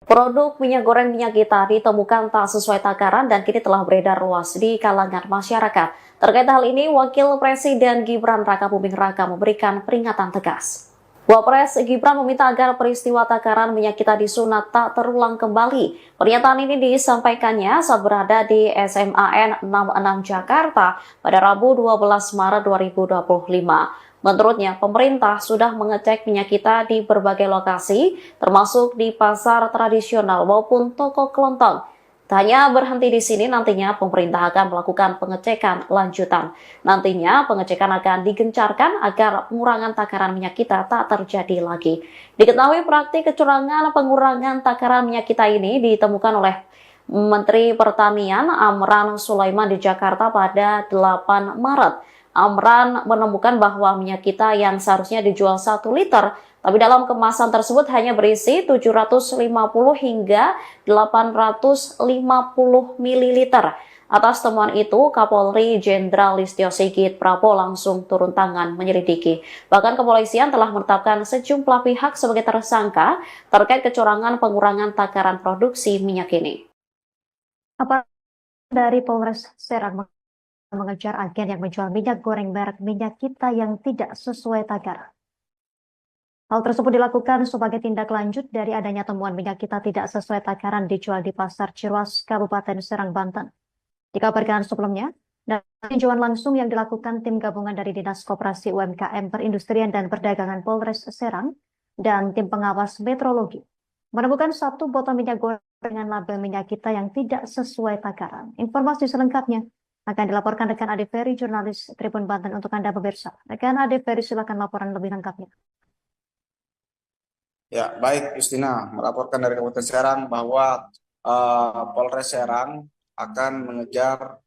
Produk minyak goreng minyak kita ditemukan tak sesuai takaran dan kini telah beredar luas di kalangan masyarakat. Terkait hal ini, Wakil Presiden Gibran Rakabuming Raka memberikan peringatan tegas. Wapres Gibran meminta agar peristiwa takaran minyak kita di Sunat tak terulang kembali. Pernyataan ini disampaikannya saat berada di SMAN 66 Jakarta pada Rabu 12 Maret 2025. Menurutnya, pemerintah sudah mengecek minyak kita di berbagai lokasi, termasuk di pasar tradisional maupun toko kelontong. Tak hanya berhenti di sini, nantinya pemerintah akan melakukan pengecekan lanjutan. Nantinya pengecekan akan digencarkan agar pengurangan takaran minyak kita tak terjadi lagi. Diketahui praktik kecurangan pengurangan takaran minyak kita ini ditemukan oleh Menteri Pertanian Amran Sulaiman di Jakarta pada 8 Maret. Amran menemukan bahwa minyak kita yang seharusnya dijual 1 liter, tapi dalam kemasan tersebut hanya berisi 750 hingga 850 ml. Atas temuan itu, Kapolri Jenderal Listio Sigit Prabowo langsung turun tangan menyelidiki. Bahkan kepolisian telah menetapkan sejumlah pihak sebagai tersangka terkait kecurangan pengurangan takaran produksi minyak ini. Apa dari Polres Serang mengejar agen yang menjual minyak goreng merek minyak kita yang tidak sesuai takaran. Hal tersebut dilakukan sebagai tindak lanjut dari adanya temuan minyak kita tidak sesuai takaran dijual di Pasar Ciruas, Kabupaten Serang, Banten. Dikabarkan sebelumnya, dari tinjauan langsung yang dilakukan tim gabungan dari Dinas Koperasi UMKM Perindustrian dan Perdagangan Polres Serang dan tim pengawas metrologi, menemukan 1 botol minyak goreng dengan label minyak kita yang tidak sesuai takaran. Informasi selengkapnya akan dilaporkan rekan Ade Ferry, jurnalis Tribun Banten untuk Anda pemirsa. Rekan Ade Ferry, silakan laporan lebih lengkapnya. Ya, baik Justina, melaporkan dari Kabupaten Serang bahwa Polres Serang akan mengejar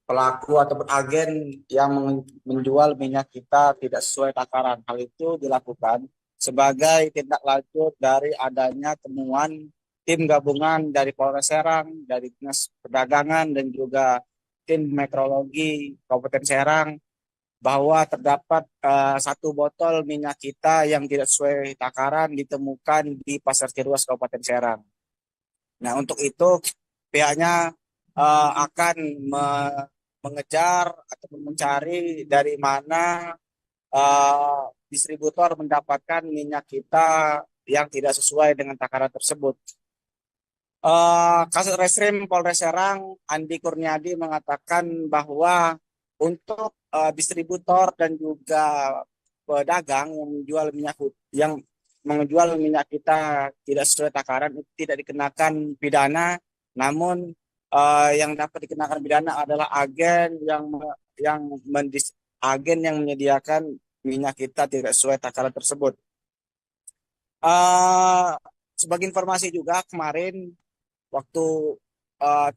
pelaku atau agen yang menjual minyak kita tidak sesuai takaran. Hal itu dilakukan sebagai tindak lanjut dari adanya temuan tim gabungan dari Polres Serang, dari Dinas Perdagangan dan juga tim metrologi Kabupaten Serang bahwa terdapat 1 botol minyak kita yang tidak sesuai takaran ditemukan di Pasar Ciruas Kabupaten Serang. Nah, untuk itu pihaknya akan mengejar atau mencari dari mana distributor mendapatkan minyak kita yang tidak sesuai dengan takaran tersebut. Kasat Reskrim Polres Serang Andi Kurniadi mengatakan bahwa untuk distributor dan juga pedagang yang menjual minyak kita tidak sesuai takaran itu tidak dikenakan pidana, namun yang dapat dikenakan pidana adalah agen yang menyediakan minyak kita tidak sesuai takaran tersebut. Sebagai informasi juga, kemarin waktu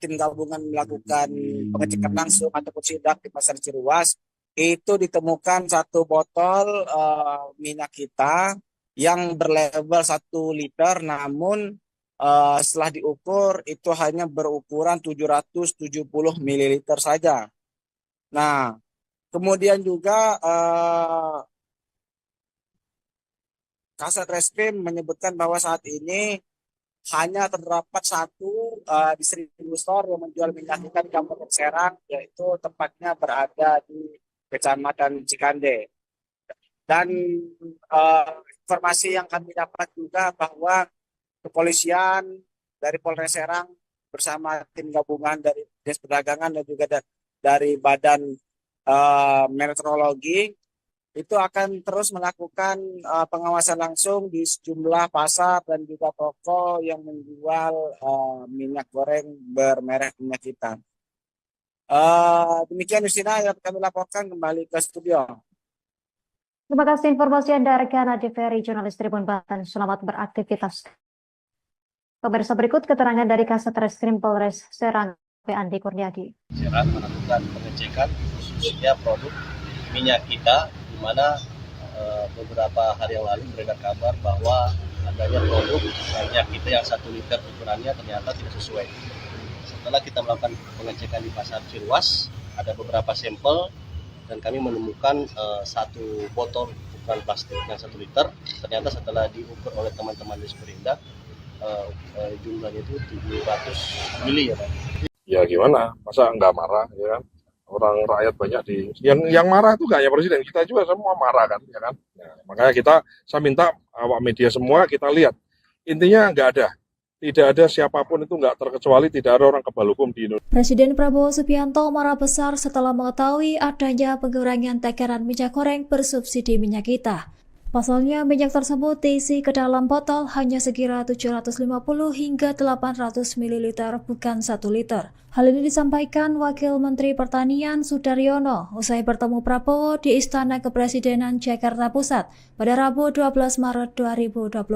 tim gabungan melakukan pengecekan langsung ataupun sidak di Pasar Ciruas, itu ditemukan 1 botol minyak kita yang berlabel 1 liter, namun setelah diukur itu hanya berukuran 770 ml saja. Nah, kemudian juga Kasat Reskrim menyebutkan bahwa saat ini hanya terdapat 1 distributor yang menjual minyak kita di Kabupaten Serang, yaitu tempatnya berada di Kecamatan Cikande. Dan informasi yang kami dapat juga bahwa kepolisian dari Polres Serang bersama tim gabungan dari Dinas Perdagangan dan juga dari Badan Meteorologi itu akan terus melakukan pengawasan langsung di sejumlah pasar dan juga toko yang menjual minyak goreng bermerek minyak kita. Demikian Justina yang kami laporkan, kembali ke studio. Terima kasih informasi Anda, rekan Ade Ferry, jurnalis Tribun Banten. Selamat beraktivitas. Pemirsa, berikut keterangan dari Kasat Reskrim Polres Serang, Andi Kurniadi. Serang melakukan pengecekan khususnya produk minyak kita, di mana beberapa hari yang lalu beredar kabar bahwa adanya produk minyak kita yang 1 liter ukurannya ternyata tidak sesuai. Setelah kita melakukan pengecekan di Pasar Ciruas, ada beberapa sampel dan kami menemukan 1 botol ukuran plastik yang 1 liter. Ternyata setelah diukur oleh teman-teman di Sperindak, jumlahnya itu 700 mili ya Pak. Ya gimana, masa nggak marah, ya kan? orang rakyat banyak yang marah itu gak hanya presiden, kita juga semua marah kan, ya kan. Nah, makanya saya minta awak media semua kita lihat, intinya tidak ada siapapun itu nggak terkecuali, tidak ada orang kebal hukum di Indonesia. Presiden Prabowo Subianto marah besar setelah mengetahui adanya pengurangan takaran minyak goreng bersubsidi minyak kita. Pasalnya, minyak tersebut diisi ke dalam botol hanya sekira 750 hingga 800 ml, bukan 1 liter. Hal ini disampaikan Wakil Menteri Pertanian Sudaryono usai bertemu Prabowo di Istana Kepresidenan Jakarta Pusat pada Rabu 12 Maret 2025.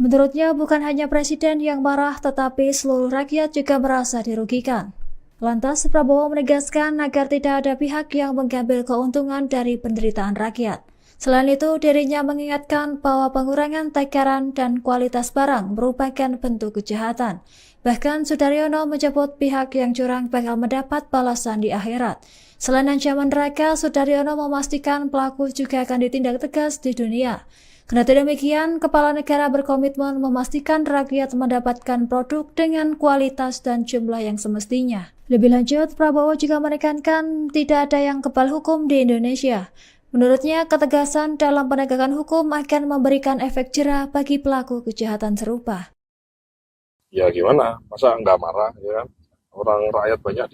Menurutnya, bukan hanya presiden yang marah, tetapi seluruh rakyat juga merasa dirugikan. Lantas, Prabowo menegaskan agar tidak ada pihak yang mengambil keuntungan dari penderitaan rakyat. Selain itu, dirinya mengingatkan bahwa pengurangan takaran dan kualitas barang merupakan bentuk kejahatan. Bahkan Sudaryono menyebut pihak yang curang bakal mendapat balasan di akhirat. Selain ancaman neraka, Sudaryono memastikan pelaku juga akan ditindak tegas di dunia. Kendati demikian, Kepala Negara berkomitmen memastikan rakyat mendapatkan produk dengan kualitas dan jumlah yang semestinya. Lebih lanjut, Prabowo juga menekankan tidak ada yang kebal hukum di Indonesia. Menurutnya, ketegasan dalam penegakan hukum akan memberikan efek jera bagi pelaku kejahatan serupa. Ya gimana, masa nggak marah, ya kan? Orang rakyat banyak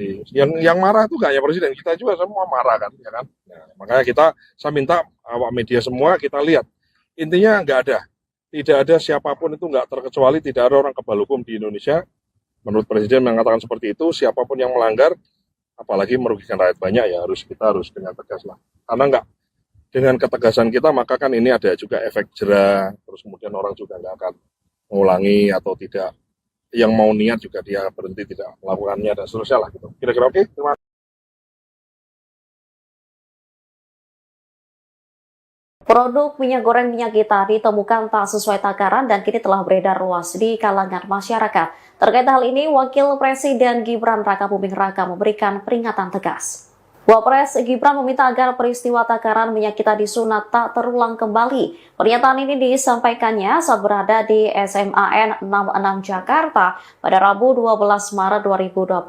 yang marah itu gak hanya presiden, kita juga semua marah kan, ya kan? Nah, makanya saya minta awak media semua kita lihat, intinya tidak ada siapapun itu nggak terkecuali, tidak ada orang kebal hukum di Indonesia. Menurut presiden mengatakan seperti itu, siapapun yang melanggar, apalagi merugikan rakyat banyak, ya kita harus dengan tegas lah. Karena dengan ketegasan kita, maka kan ini ada juga efek jera, terus kemudian orang juga nggak akan mengulangi atau tidak, yang mau niat juga dia berhenti tidak melakukannya dan seterusnya lah gitu. Kira-kira oke? Terima kasih. Produk minyak goreng minyak kita ditemukan tak sesuai takaran dan kini telah beredar luas di kalangan masyarakat. Terkait hal ini, Wakil Presiden Gibran Rakabuming Raka memberikan peringatan tegas. Wapres Gibran meminta agar peristiwa takaran minyak kita disunat tak terulang kembali. Pernyataan ini disampaikannya saat berada di SMAN 66 Jakarta pada Rabu 12 Maret 2025.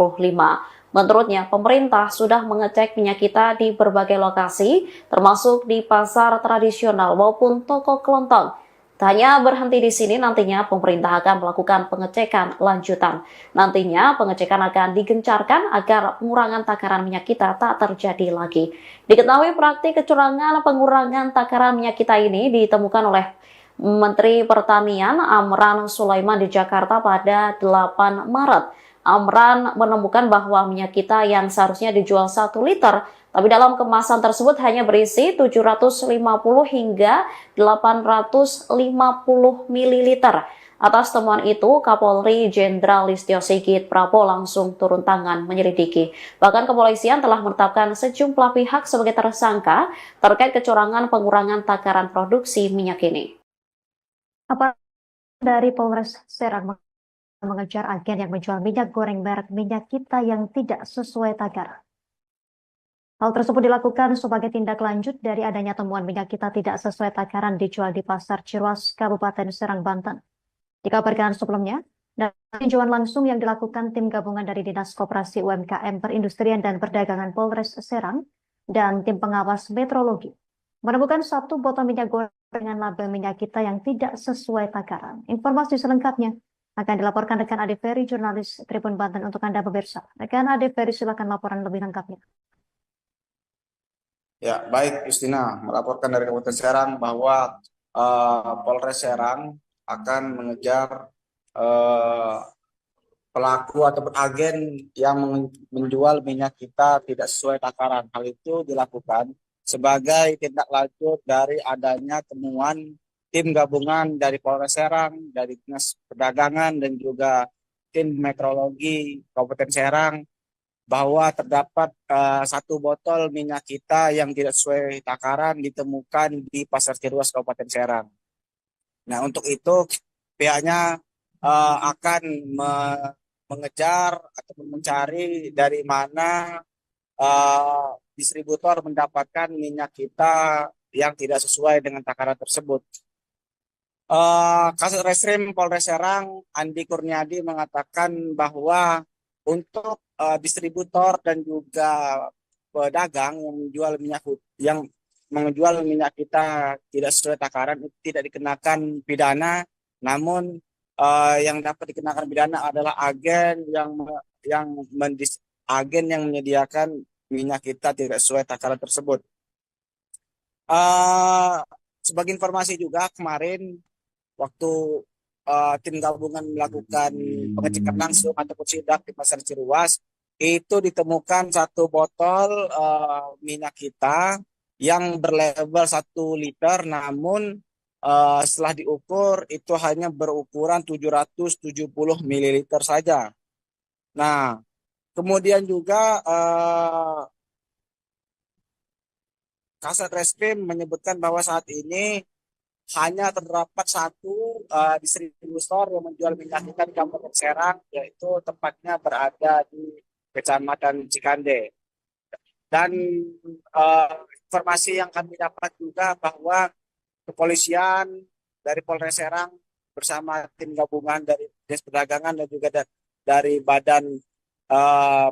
Menurutnya, pemerintah sudah mengecek minyak kita di berbagai lokasi, termasuk di pasar tradisional maupun toko kelontong. Tak hanya berhenti di sini, nantinya pemerintah akan melakukan pengecekan lanjutan. Nantinya pengecekan akan digencarkan agar pengurangan takaran minyak kita tak terjadi lagi. Diketahui praktik kecurangan pengurangan takaran minyak kita ini ditemukan oleh Menteri Pertanian Amran Sulaiman di Jakarta pada 8 Maret. Amran menemukan bahwa minyak kita yang seharusnya dijual 1 liter, tapi dalam kemasan tersebut hanya berisi 750 hingga 850 ml. Atas temuan itu, Kapolri Jenderal Listio Sigit Prabowo langsung turun tangan menyelidiki. Bahkan kepolisian telah menetapkan sejumlah pihak sebagai tersangka terkait kecurangan pengurangan takaran produksi minyak ini. Apa dari Polres Serang mengejar agen yang menjual minyak goreng merek minyak kita yang tidak sesuai takaran? Hal tersebut dilakukan sebagai tindak lanjut dari adanya temuan minyak kita tidak sesuai takaran dijual di Pasar Ciruas, Kabupaten Serang, Banten. Dikabarkan sebelumnya, dari tinjauan langsung yang dilakukan tim gabungan dari Dinas Koperasi UMKM Perindustrian dan Perdagangan Polres Serang dan tim pengawas metrologi, menemukan 1 botol minyak goreng dengan label minyak kita yang tidak sesuai takaran. Informasi selengkapnya akan dilaporkan rekan Ade Ferry, jurnalis Tribun Banten untuk Anda pemirsa. Rekan Ade Ferry, silakan laporan lebih lengkapnya. Ya, baik Justina, melaporkan dari Kabupaten Serang bahwa Polres Serang akan mengejar pelaku atau agen yang menjual minyak kita tidak sesuai takaran. Hal itu dilakukan sebagai tindak lanjut dari adanya temuan tim gabungan dari Polres Serang, dari Dinas Perdagangan dan juga tim metrologi Kabupaten Serang bahwa terdapat 1 botol minyak kita yang tidak sesuai takaran ditemukan di Pasar Ciruas Kabupaten Serang. Nah, untuk itu pihaknya akan mengejar atau mencari dari mana distributor mendapatkan minyak kita yang tidak sesuai dengan takaran tersebut. Kasat Reskrim Polres Serang Andi Kurniadi mengatakan bahwa untuk distributor dan juga pedagang yang menjual minyak kita tidak sesuai takaran itu tidak dikenakan pidana, namun yang dapat dikenakan pidana adalah agen yang menyediakan minyak kita tidak sesuai takaran tersebut. Sebagai informasi juga, kemarin waktu tim gabungan melakukan pengecekan langsung ataupun sidak di Pasar Ciruas, itu ditemukan satu botol minyak kita yang berlabel 1 liter, namun setelah diukur itu hanya berukuran 770 ml saja. Nah, kemudian juga Kasat Reskrim menyebutkan bahwa saat ini hanya terdapat satu distributor yang menjual minyak kita di Kabupaten Serang, yaitu tempatnya berada di Kecamatan Cikande. Dan informasi yang kami dapat juga bahwa kepolisian dari Polres Serang bersama tim gabungan dari Dinas Perdagangan dan juga dari Badan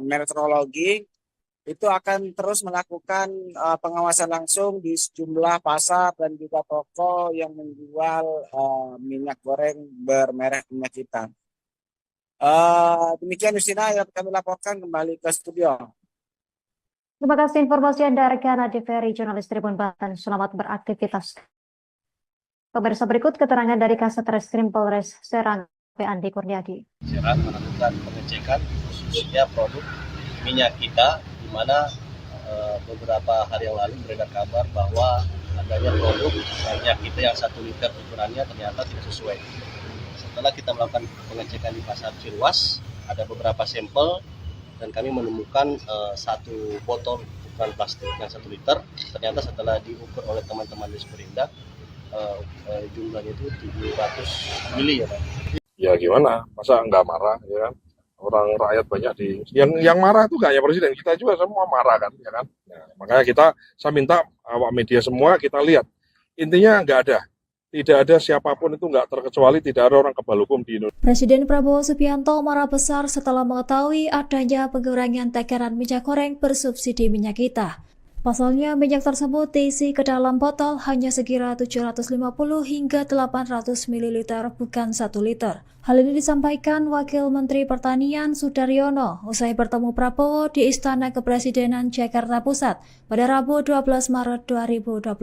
Meteorologi itu akan terus melakukan pengawasan langsung di sejumlah pasar dan juga toko yang menjual minyak goreng bermerek minyak kita. Demikian Justina yang kami laporkan, kembali ke studio. Terima kasih informasi Anda rekan Adi Ferry, jurnalis Tribun Banten. Selamat beraktivitas. Pemirsa, berikut keterangan dari Kasat Reskrim Polres Serang, P. Andi Kurniadi. Serang melakukan pengecekan khususnya produk minyak kita, di mana beberapa hari yang lalu beredar kabar bahwa adanya produk minyak kita yang 1 liter ukurannya ternyata tidak sesuai. Setelah kita melakukan pengecekan di Pasar Ciruas, ada beberapa sampel dan kami menemukan satu botol ukuran plastik yang 1 liter. Ternyata setelah diukur oleh teman-teman di Sperindak, jumlahnya itu 700 mili ya Pak. Ya gimana, masa nggak marah ya kan? Orang rakyat banyak yang marah itu gak hanya presiden, kita juga semua marah kan, ya kan? Nah, makanya saya minta awak media semua kita lihat, intinya tidak ada siapapun itu nggak terkecuali, tidak ada orang kebal hukum di Indonesia. Presiden Prabowo Subianto marah besar setelah mengetahui adanya pengurangan takaran minyak goreng bersubsidi minyak kita. Pasalnya, minyak tersebut diisi ke dalam botol hanya sekira 750 hingga 800 ml, bukan 1 liter. Hal ini disampaikan Wakil Menteri Pertanian Sudaryono usai bertemu Prabowo di Istana Kepresidenan Jakarta Pusat pada Rabu 12 Maret 2025.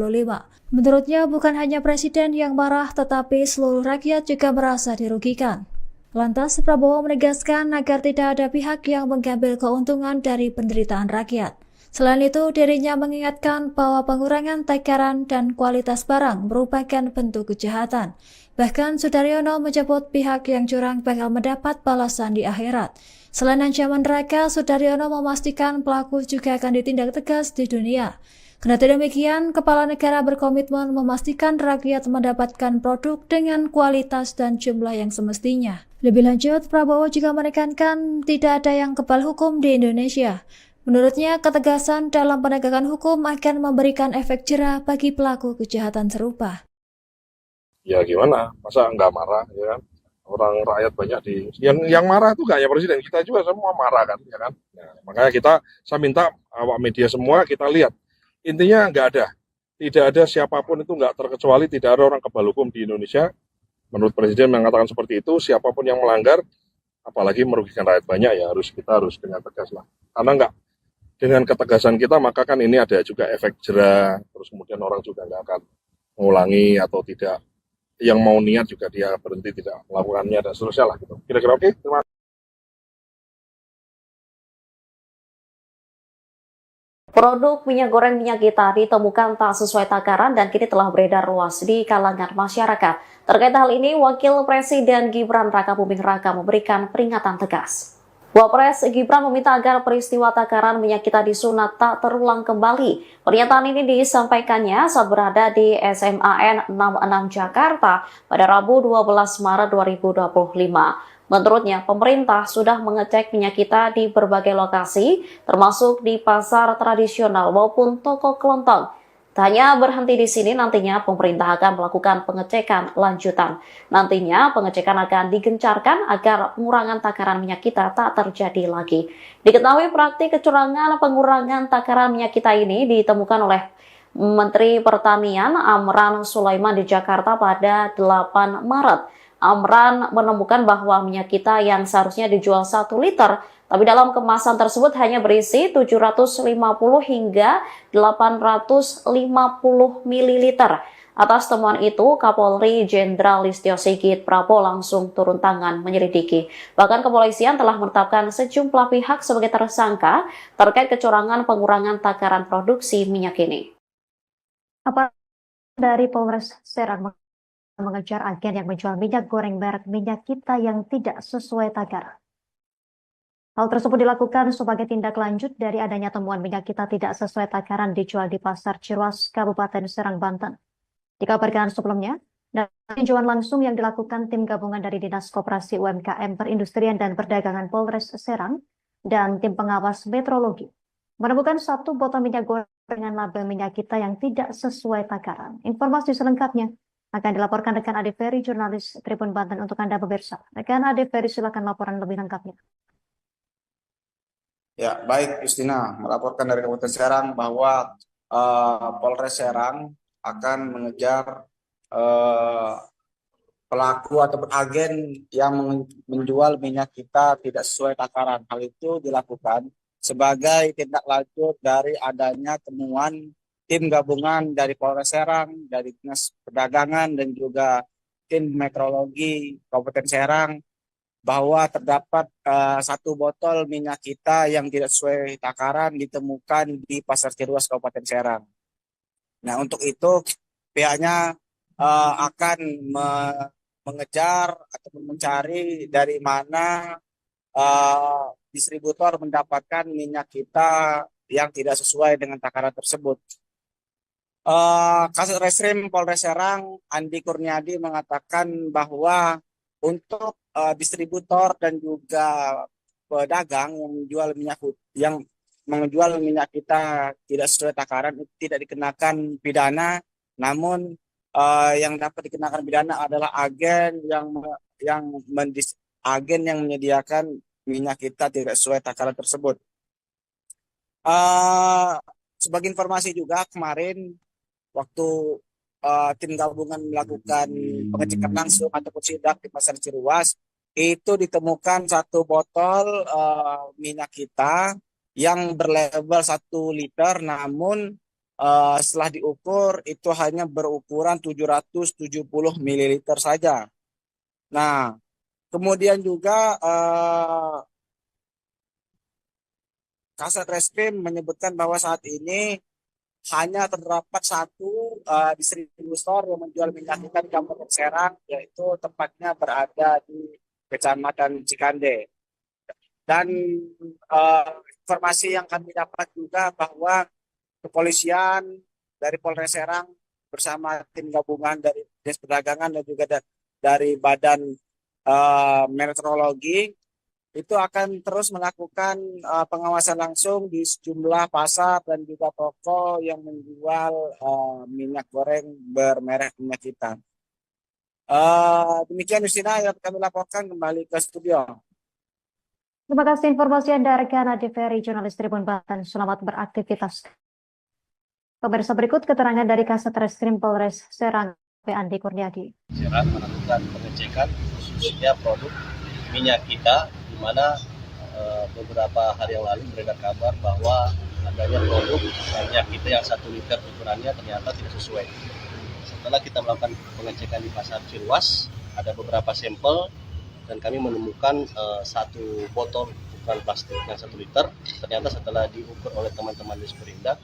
Menurutnya, bukan hanya presiden yang marah, tetapi seluruh rakyat juga merasa dirugikan. Lantas, Prabowo menegaskan agar tidak ada pihak yang mengambil keuntungan dari penderitaan rakyat. Selain itu, dirinya mengingatkan bahwa pengurangan takaran dan kualitas barang merupakan bentuk kejahatan. Bahkan Sudaryono menyebut pihak yang curang bakal mendapat balasan di akhirat. Selain ancaman neraka, Sudaryono memastikan pelaku juga akan ditindak tegas di dunia. Kendati demikian, Kepala Negara berkomitmen memastikan rakyat mendapatkan produk dengan kualitas dan jumlah yang semestinya. Lebih lanjut, Prabowo juga menekankan tidak ada yang kebal hukum di Indonesia. Menurutnya, ketegasan dalam penegakan hukum akan memberikan efek jera bagi pelaku kejahatan serupa. Ya gimana, masa nggak marah ya kan? Orang rakyat banyak yang marah itu gak hanya presiden, kita juga semua marah kan, ya kan? Nah, makanya saya minta awak media semua kita lihat, intinya tidak ada siapapun itu nggak terkecuali, tidak ada orang kebal hukum di Indonesia. Menurut presiden mengatakan seperti itu, siapapun yang melanggar, apalagi merugikan rakyat banyak, ya kita harus dengan tegas lah. Karena dengan ketegasan kita, maka kan ini ada juga efek jera, terus kemudian orang juga nggak akan mengulangi atau tidak, yang mau niat juga dia berhenti tidak melakukannya dan seterusnya lah gitu. Kira-kira oke? Terima kasih. Produk minyak goreng minyak kita ditemukan tak sesuai takaran dan kini telah beredar luas di kalangan masyarakat. Terkait hal ini, Wakil Presiden Gibran Rakabuming Raka memberikan peringatan tegas. Wapres Gibran meminta agar peristiwa takaran minyak kita disunat tak terulang kembali. Pernyataan ini disampaikannya saat berada di SMAN 66 Jakarta pada Rabu 12 Maret 2025. Menurutnya, pemerintah sudah mengecek minyak kita di berbagai lokasi, termasuk di pasar tradisional maupun toko kelontong. Tak hanya berhenti di sini, nantinya pemerintah akan melakukan pengecekan lanjutan. Nantinya pengecekan akan digencarkan agar pengurangan takaran minyak kita tak terjadi lagi. Diketahui praktik kecurangan pengurangan takaran minyak kita ini ditemukan oleh Menteri Pertanian Amran Sulaiman di Jakarta pada 8 Maret. Amran menemukan bahwa minyak kita yang seharusnya dijual 1 liter, tapi dalam kemasan tersebut hanya berisi 750 hingga 850 ml. Atas temuan itu, Kapolri Jenderal Listio Sigit Prabowo langsung turun tangan menyelidiki. Bahkan kepolisian telah menetapkan sejumlah pihak sebagai tersangka terkait kecurangan pengurangan takaran produksi minyak ini. Apa dari Polres Serang mengejar agen yang menjual minyak goreng merek minyak kita yang tidak sesuai takaran. Hal tersebut dilakukan sebagai tindak lanjut dari adanya temuan minyak kita tidak sesuai takaran dijual di Pasar Ciruas, Kabupaten Serang, Banten. Dikabarkan sebelumnya, dari tinjauan langsung yang dilakukan tim gabungan dari Dinas Koperasi UMKM Perindustrian dan Perdagangan Polres Serang dan tim pengawas metrologi, menemukan 1 botol minyak goreng dengan label minyak kita yang tidak sesuai takaran. Informasi selengkapnya akan dilaporkan rekan Ade Ferry, jurnalis Tribun Banten untuk Anda pemirsa. Rekan Ade Ferry, silakan laporan lebih lengkapnya. Ya, baik Justina, melaporkan dari Kabupaten Serang bahwa Polres Serang akan mengejar pelaku atau agen yang menjual minyak kita tidak sesuai takaran. Hal itu dilakukan sebagai tindak lanjut dari adanya temuan tim gabungan dari Polres Serang, dari Dinas Perdagangan dan juga tim metrologi Kabupaten Serang bahwa terdapat 1 botol minyak kita yang tidak sesuai takaran ditemukan di Pasar Ciruas Kabupaten Serang. Nah, untuk itu pihaknya akan mengejar atau mencari dari mana distributor mendapatkan minyak kita yang tidak sesuai dengan takaran tersebut. Kasat Reskrim Polres Serang Andi Kurniadi mengatakan bahwa untuk distributor dan juga pedagang yang menjual minyak kita tidak sesuai takaran itu tidak dikenakan pidana, namun yang dapat dikenakan pidana adalah agen yang menyediakan minyak kita tidak sesuai takaran tersebut. Sebagai informasi juga, kemarin waktu tim gabungan melakukan pengecekan langsung ataupun sidak di Pasar Ciruas, itu ditemukan 1 botol minyak kita yang berlabel 1 liter, namun setelah diukur itu hanya berukuran 770 ml saja. Nah, kemudian juga Kasat Reskrim menyebutkan bahwa saat ini hanya terdapat 1 distributor yang menjual minyak kita di Kabupaten Serang, yaitu tempatnya berada di Kecamatan Cikande. Dan informasi yang kami dapat juga bahwa kepolisian dari Polres Serang bersama tim gabungan dari Dinas Perdagangan dan juga dari Badan Meteorologi itu akan terus melakukan pengawasan langsung di sejumlah pasar dan juga toko yang menjual minyak goreng bermerek minyak kita. Demikian Justina yang kami laporkan, kembali ke studio. Terima kasih informasi Anda, rekan Ade Ferry, jurnalis Tribun Banten. Selamat beraktivitas. Pemirsa, berikut keterangan dari Kasat Reskrim Polres Serang, Andi Kurniadi. Serang melakukan pengecekan khususnya produk minyak kita, di mana beberapa hari yang lalu beredar kabar bahwa adanya produk minyak kita yang 1 liter ukurannya ternyata tidak sesuai. Setelah kita melakukan pengecekan di Pasar Ciruas, ada beberapa sampel dan kami menemukan 1 botol ukuran plastik yang 1 liter. Ternyata setelah diukur oleh teman-teman di Sperindak,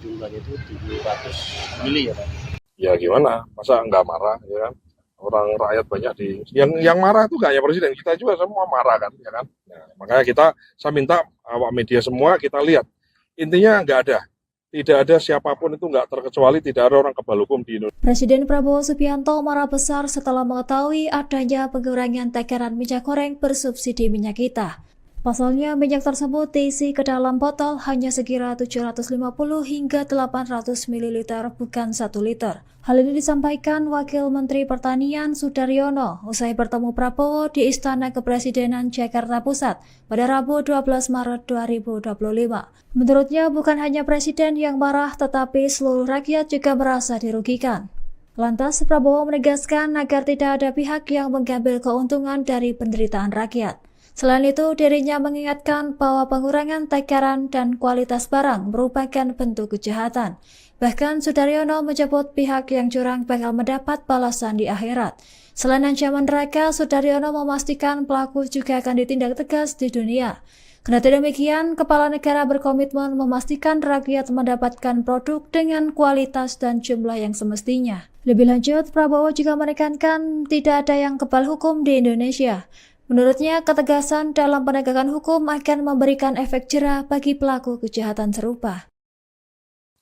jumlahnya itu 700 mili ya Pak. Ya gimana, masa nggak marah ya kan? Orang rakyat banyak yang marah itu gak hanya presiden, kita juga semua marah kan, ya kan? Nah, makanya saya minta awak media semua kita lihat, intinya tidak ada siapapun itu nggak terkecuali tidak ada orang kebal hukum di Indonesia. Presiden Prabowo Subianto marah besar setelah mengetahui adanya pengurangan takaran minyak goreng bersubsidi minyak kita. Pasalnya, minyak tersebut diisi ke dalam botol hanya sekira 750 hingga 800 ml, bukan 1 liter. Hal ini disampaikan Wakil Menteri Pertanian Sudaryono usai bertemu Prabowo di Istana Kepresidenan Jakarta Pusat pada Rabu 12 Maret 2025. Menurutnya, bukan hanya Presiden yang marah, tetapi seluruh rakyat juga merasa dirugikan. Lantas, Prabowo menegaskan agar tidak ada pihak yang mengambil keuntungan dari penderitaan rakyat. Selain itu, dirinya mengingatkan bahwa pengurangan takaran dan kualitas barang merupakan bentuk kejahatan. Bahkan Sudaryono menyebut pihak yang curang bakal mendapat balasan di akhirat. Selain ancaman neraka, Sudaryono memastikan pelaku juga akan ditindak tegas di dunia. Kendati demikian, Kepala Negara berkomitmen memastikan rakyat mendapatkan produk dengan kualitas dan jumlah yang semestinya. Lebih lanjut, Prabowo juga menekankan tidak ada yang kebal hukum di Indonesia. Menurutnya, ketegasan dalam penegakan hukum akan memberikan efek jera bagi pelaku kejahatan serupa.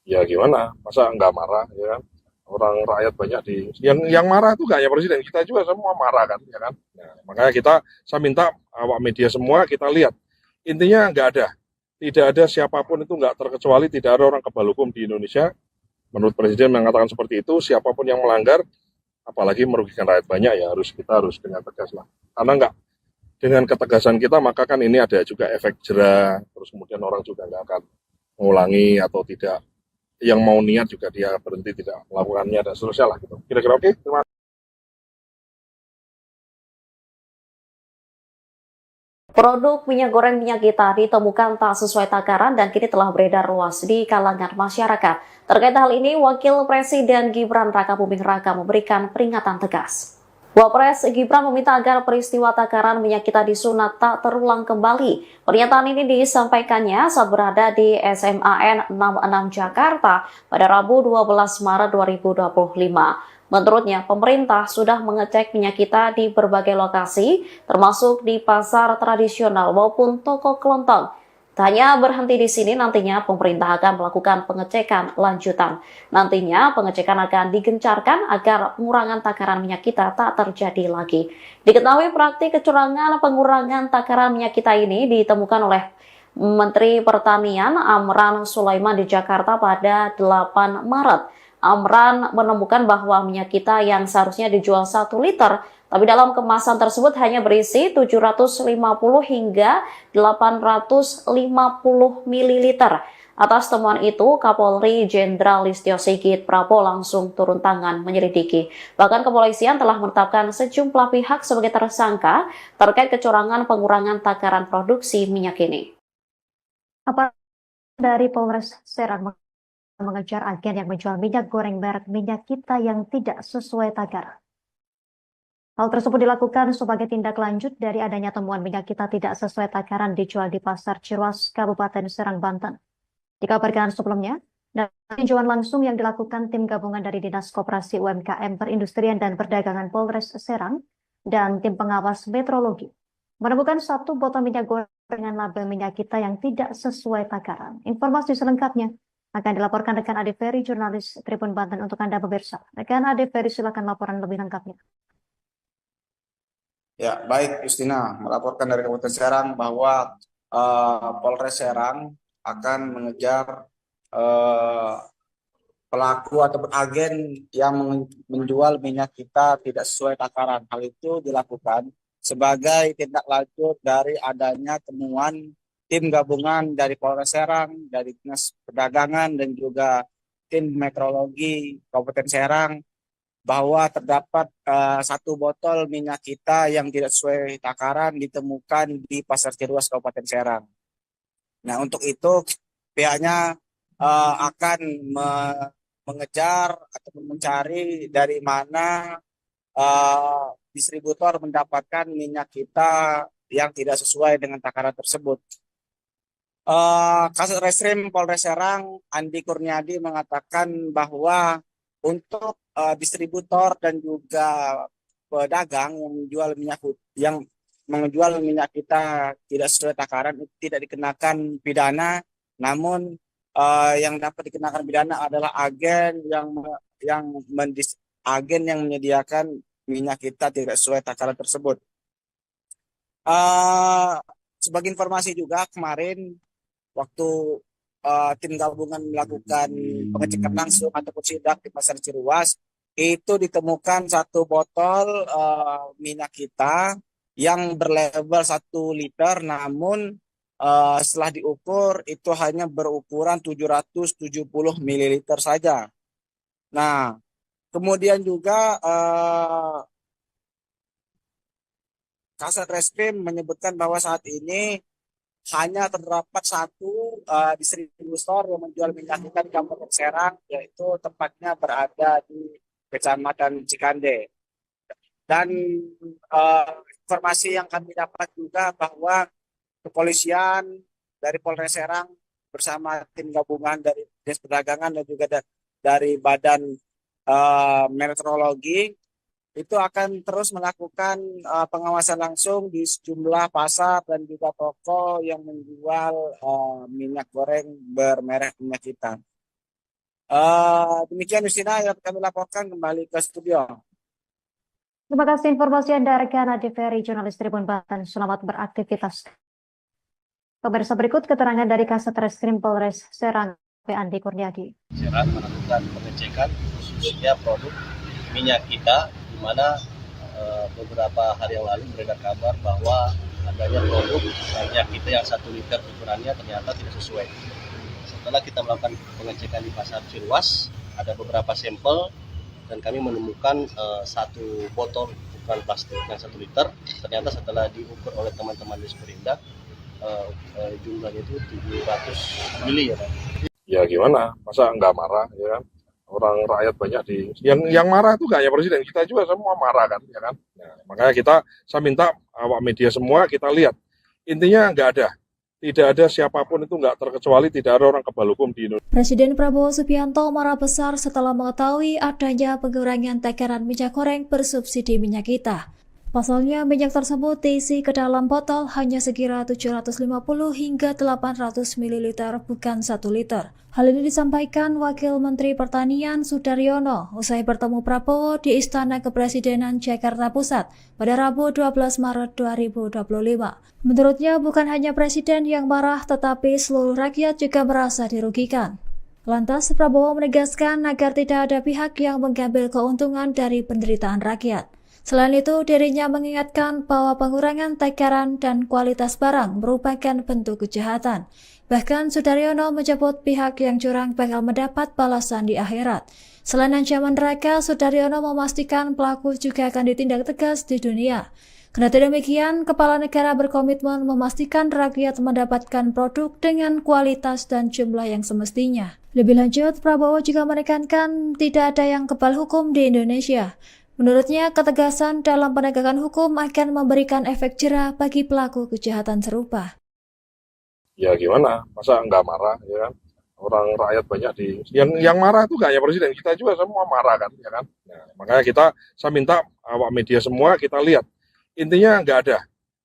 Ya gimana, masa nggak marah, ya kan? Orang rakyat banyak yang marah itu nggak hanya presiden, kita juga semua marah kan, ya kan? Nah, makanya saya minta awak media semua kita lihat, intinya tidak ada siapapun itu nggak terkecuali tidak ada orang kebal hukum di Indonesia. Menurut presiden mengatakan seperti itu, siapapun yang melanggar, apalagi merugikan rakyat banyak ya kita harus dengan tegas lah, karena dengan ketegasan kita maka kan ini ada juga efek jera, terus kemudian orang juga nggak akan mengulangi atau tidak, yang mau niat juga dia berhenti tidak melakukannya dan seterusnya lah gitu. Kira-kira oke? Terima kasih. Produk minyak goreng minyak kita ditemukan tak sesuai takaran dan kini telah beredar luas di kalangan masyarakat. Terkait hal ini, Wakil Presiden Gibran Rakabuming Raka memberikan peringatan tegas. Wapres Gibran meminta agar peristiwa takaran minyak kita di Sunat tak terulang kembali. Pernyataan ini disampaikannya saat berada di SMAN 66 Jakarta pada Rabu 12 Maret 2025. Menurutnya, pemerintah sudah mengecek minyak kita di berbagai lokasi, termasuk di pasar tradisional maupun toko kelontong. Tak hanya berhenti di sini, nantinya pemerintah akan melakukan pengecekan lanjutan. Nantinya pengecekan akan digencarkan agar pengurangan takaran minyak kita tak terjadi lagi. Diketahui praktik kecurangan pengurangan takaran minyak kita ini ditemukan oleh Menteri Pertanian Amran Sulaiman di Jakarta pada 8 Maret. Amran menemukan bahwa minyak kita yang seharusnya dijual 1 liter, tapi dalam kemasan tersebut hanya berisi 750 hingga 850 ml. Atas temuan itu, Kapolri Jenderal Listio Sigit Prabowo langsung turun tangan menyelidiki. Bahkan kepolisian telah menetapkan sejumlah pihak sebagai tersangka terkait kecurangan pengurangan takaran produksi minyak ini. Apa dari Polres Serang mengejar agen yang menjual minyak goreng merek minyak kita yang tidak sesuai takaran? Hal tersebut dilakukan sebagai tindak lanjut dari adanya temuan minyak kita tidak sesuai takaran dijual di Pasar Ciruas, Kabupaten Serang, Banten. Dikabarkan sebelumnya, dari tinjauan langsung yang dilakukan tim gabungan dari Dinas Koperasi UMKM Perindustrian dan Perdagangan Polres Serang dan tim pengawas metrologi, menemukan 1 botol minyak goreng dengan label minyak kita yang tidak sesuai takaran. Informasi selengkapnya akan dilaporkan rekan Ade Ferry, jurnalis Tribun Banten untuk Anda pemirsa. Rekan Ade Ferry, silakan laporan lebih lengkapnya. Ya, baik Justina, melaporkan dari Kabupaten Serang bahwa Polres Serang akan mengejar pelaku ataupun agen yang menjual minyak kita tidak sesuai takaran. Hal itu dilakukan sebagai tindak lanjut dari adanya temuan tim gabungan dari Polres Serang, dari Dinas Perdagangan dan juga tim metrologi Kabupaten Serang bahwa terdapat 1 botol minyak kita yang tidak sesuai takaran ditemukan di Pasar Ciruas Kabupaten Serang. Nah, untuk itu pihaknya akan mengejar atau mencari dari mana distributor mendapatkan minyak kita yang tidak sesuai dengan takaran tersebut. Kasat Reskrim Polres Serang Andi Kurniadi mengatakan bahwa untuk distributor dan juga pedagang yang menjual minyak kita tidak sesuai takaran itu tidak dikenakan pidana, namun yang dapat dikenakan pidana adalah agen yang menyediakan minyak kita tidak sesuai takaran tersebut. sebagai informasi juga kemarin waktu tim gabungan melakukan pengecekan langsung ataupun sidak di Pasar Ciruas, itu ditemukan satu botol minyak kita yang berlabel 1 liter, namun setelah diukur itu hanya berukuran 770 ml saja. Nah, kemudian juga Kasat Reskrim menyebutkan bahwa saat ini hanya terdapat satu distributor yang menjual minyak kita di Kabupaten Serang, yaitu tempatnya berada di Kecamatan Cikande. Dan informasi yang kami dapat juga bahwa kepolisian dari Polres Serang bersama tim gabungan dari Dinas Perdagangan dan juga dari Badan Meteorologi itu akan terus melakukan pengawasan langsung di sejumlah pasar dan juga toko yang menjual minyak goreng bermerek minyak kita. Demikian Justina yang kami laporkan, kembali ke studio. Terima kasih informasi Anda rekan Adi Ferry, jurnalis Tribun Banten. Selamat beraktivitas. Pemirsa, berikut keterangan dari Kasat Reskrim Polres Serang, Andi Kurniadi. Serang melakukan pengecekan khususnya produk minyak kita, di mana beberapa hari yang lalu beredar kabar bahwa adanya produk minyak kita yang 1 liter ukurannya ternyata tidak sesuai. Setelah kita melakukan pengecekan di Pasar Ciruas, ada beberapa sampel dan kami menemukan satu botol ukuran plastik yang 1 liter. Ternyata setelah diukur oleh teman-teman di Sperindak, jumlahnya itu 700 mili ya Pak. Ya gimana, masa nggak marah ya kan? Orang rakyat banyak yang marah itu nggak hanya presiden, kita juga semua marah kan, ya kan? Nah, makanya saya minta awak media semua kita lihat, intinya tidak ada siapapun itu nggak terkecuali, tidak ada orang kebal hukum di Indonesia. Presiden Prabowo Subianto marah besar setelah mengetahui adanya pengurangan takaran minyak goreng bersubsidi minyak kita. Pasalnya, minyak tersebut diisi ke dalam botol hanya sekira 750 hingga 800 ml, bukan 1 liter. Hal ini disampaikan Wakil Menteri Pertanian Sudaryono usai bertemu Prabowo di Istana Kepresidenan Jakarta Pusat pada Rabu 12 Maret 2025. Menurutnya, bukan hanya Presiden yang marah, tetapi seluruh rakyat juga merasa dirugikan. Lantas, Prabowo menegaskan agar tidak ada pihak yang mengambil keuntungan dari penderitaan rakyat. Selain itu, dirinya mengingatkan bahwa pengurangan takaran dan kualitas barang merupakan bentuk kejahatan. Bahkan Sudaryono menyebut pihak yang curang bakal mendapat balasan di akhirat. Selain ancaman neraka, Sudaryono memastikan pelaku juga akan ditindak tegas di dunia. Kendati demikian, Kepala Negara berkomitmen memastikan rakyat mendapatkan produk dengan kualitas dan jumlah yang semestinya. Lebih lanjut, Prabowo juga menekankan tidak ada yang kebal hukum di Indonesia. Menurutnya, ketegasan dalam penegakan hukum akan memberikan efek jera bagi pelaku kejahatan serupa. Ya gimana, masa nggak marah ya kan? Orang rakyat banyak yang marah itu nggak hanya presiden, kita juga semua marah kan, ya kan? Nah, makanya saya minta awak media semua kita lihat, intinya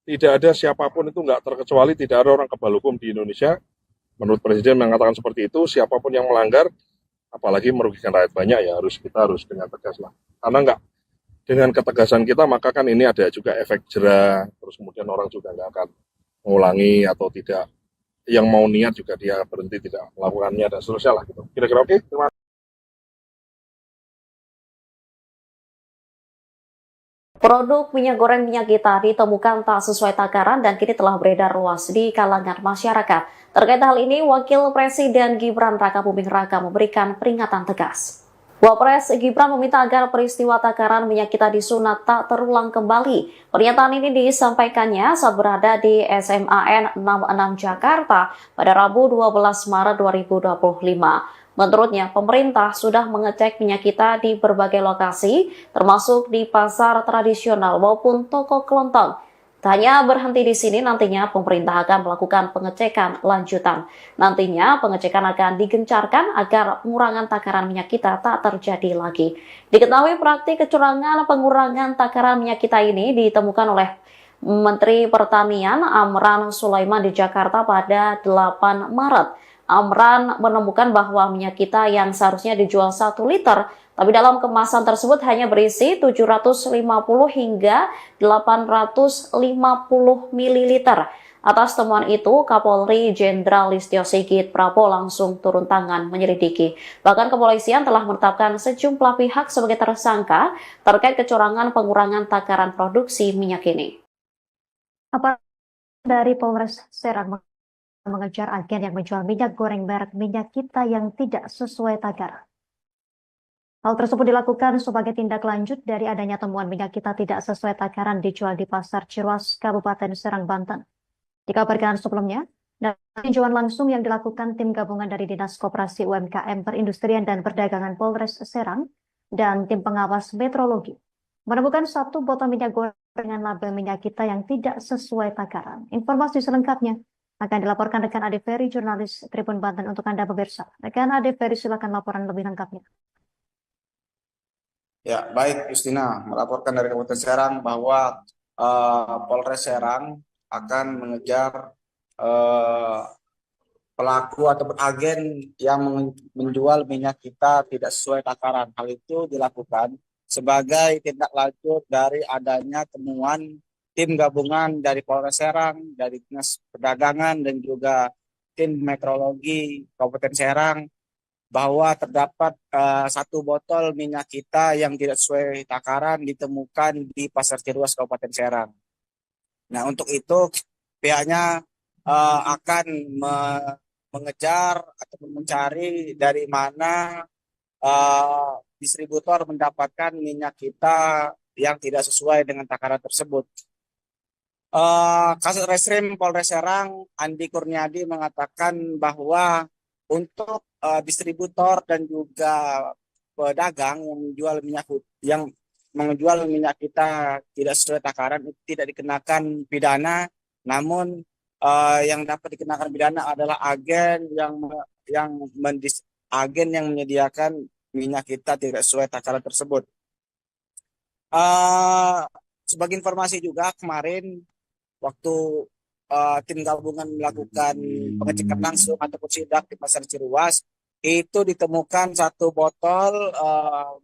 tidak ada siapapun itu nggak terkecuali, tidak ada orang kebal hukum di Indonesia. Menurut presiden mengatakan seperti itu, siapapun yang melanggar, apalagi merugikan rakyat banyak, ya kita harus dengan tegas lah. Karena dengan ketegasan kita, maka kan ini ada juga efek jera, terus kemudian orang juga nggak akan mengulangi atau tidak, yang mau niat juga dia berhenti tidak melakukannya dan seterusnya lah gitu. Kira-kira oke? Terima kasih. Produk minyak goreng minyak kita ditemukan tak sesuai takaran dan kini telah beredar luas di kalangan masyarakat. Terkait hal ini, Wakil Presiden Gibran Rakabuming Raka memberikan peringatan tegas. Wapres Gibran meminta agar peristiwa takaran minyak kita disunat tak terulang kembali. Pernyataan ini disampaikannya saat berada di SMAN 66 Jakarta pada Rabu 12 Maret 2025. Menurutnya, pemerintah sudah mengecek minyak kita di berbagai lokasi, termasuk di pasar tradisional maupun toko kelontong. Tak hanya berhenti di sini, nantinya pemerintah akan melakukan pengecekan lanjutan. Nantinya pengecekan akan digencarkan agar pengurangan takaran minyak kita tak terjadi lagi. Diketahui praktik kecurangan pengurangan takaran minyak kita ini ditemukan oleh Menteri Pertanian Amran Sulaiman di Jakarta pada 8 Maret. Amran menemukan bahwa minyak kita yang seharusnya dijual 1 liter Tapi dalam kemasan tersebut hanya berisi 750 hingga 850 ml. Atas temuan itu, Kapolri Jenderal Listio Sigit Prabowo langsung turun tangan menyelidiki. Bahkan kepolisian telah menetapkan sejumlah pihak sebagai tersangka terkait kecurangan pengurangan takaran produksi minyak ini. Apa dari Polres Serang mengejar agen yang menjual minyak goreng merek Minyak Kita yang tidak sesuai takaran. Hal tersebut dilakukan sebagai tindak lanjut dari adanya temuan minyak kita tidak sesuai takaran dijual di Pasar Ciruas, Kabupaten Serang, Banten. Dikabarkan sebelumnya, dari tinjauan langsung yang dilakukan tim gabungan dari Dinas Koperasi UMKM Perindustrian dan Perdagangan Polres Serang dan tim pengawas metrologi, menemukan satu botol minyak goreng dengan label Minyak Kita yang tidak sesuai takaran. Informasi selengkapnya akan dilaporkan rekan Ade Ferry, jurnalis Tribun Banten untuk Anda pemirsa. Rekan Ade Ferry, silakan laporan lebih lengkapnya. Ya, baik Justina, melaporkan dari Kabupaten Serang bahwa Polres Serang akan mengejar pelaku ataupun agen yang menjual minyak kita tidak sesuai takaran. Hal itu dilakukan sebagai tindak lanjut dari adanya temuan tim gabungan dari Polres Serang, dari Dinas Perdagangan dan juga tim metrologi Kabupaten Serang bahwa terdapat satu botol minyak kita yang tidak sesuai takaran ditemukan di Pasar Ciruas Kabupaten Serang. Nah, untuk itu pihaknya akan mengejar atau mencari dari mana distributor mendapatkan minyak kita yang tidak sesuai dengan takaran tersebut. Kasat Reskrim Polres Serang Andi Kurniadi mengatakan bahwa untuk distributor dan juga pedagang yang menjual minyak kita tidak sesuai takaran itu tidak dikenakan pidana, namun yang dapat dikenakan pidana adalah agen yang menyediakan minyak kita tidak sesuai takaran tersebut. Sebagai informasi juga, kemarin waktu tim gabungan melakukan pengecekan langsung ataupun sidak di Pasar Ciruas, itu ditemukan satu botol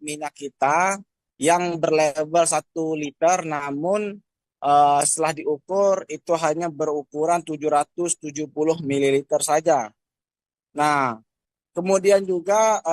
minyak kita yang berlabel 1 liter, namun setelah diukur itu hanya berukuran 770 ml saja. Nah, kemudian juga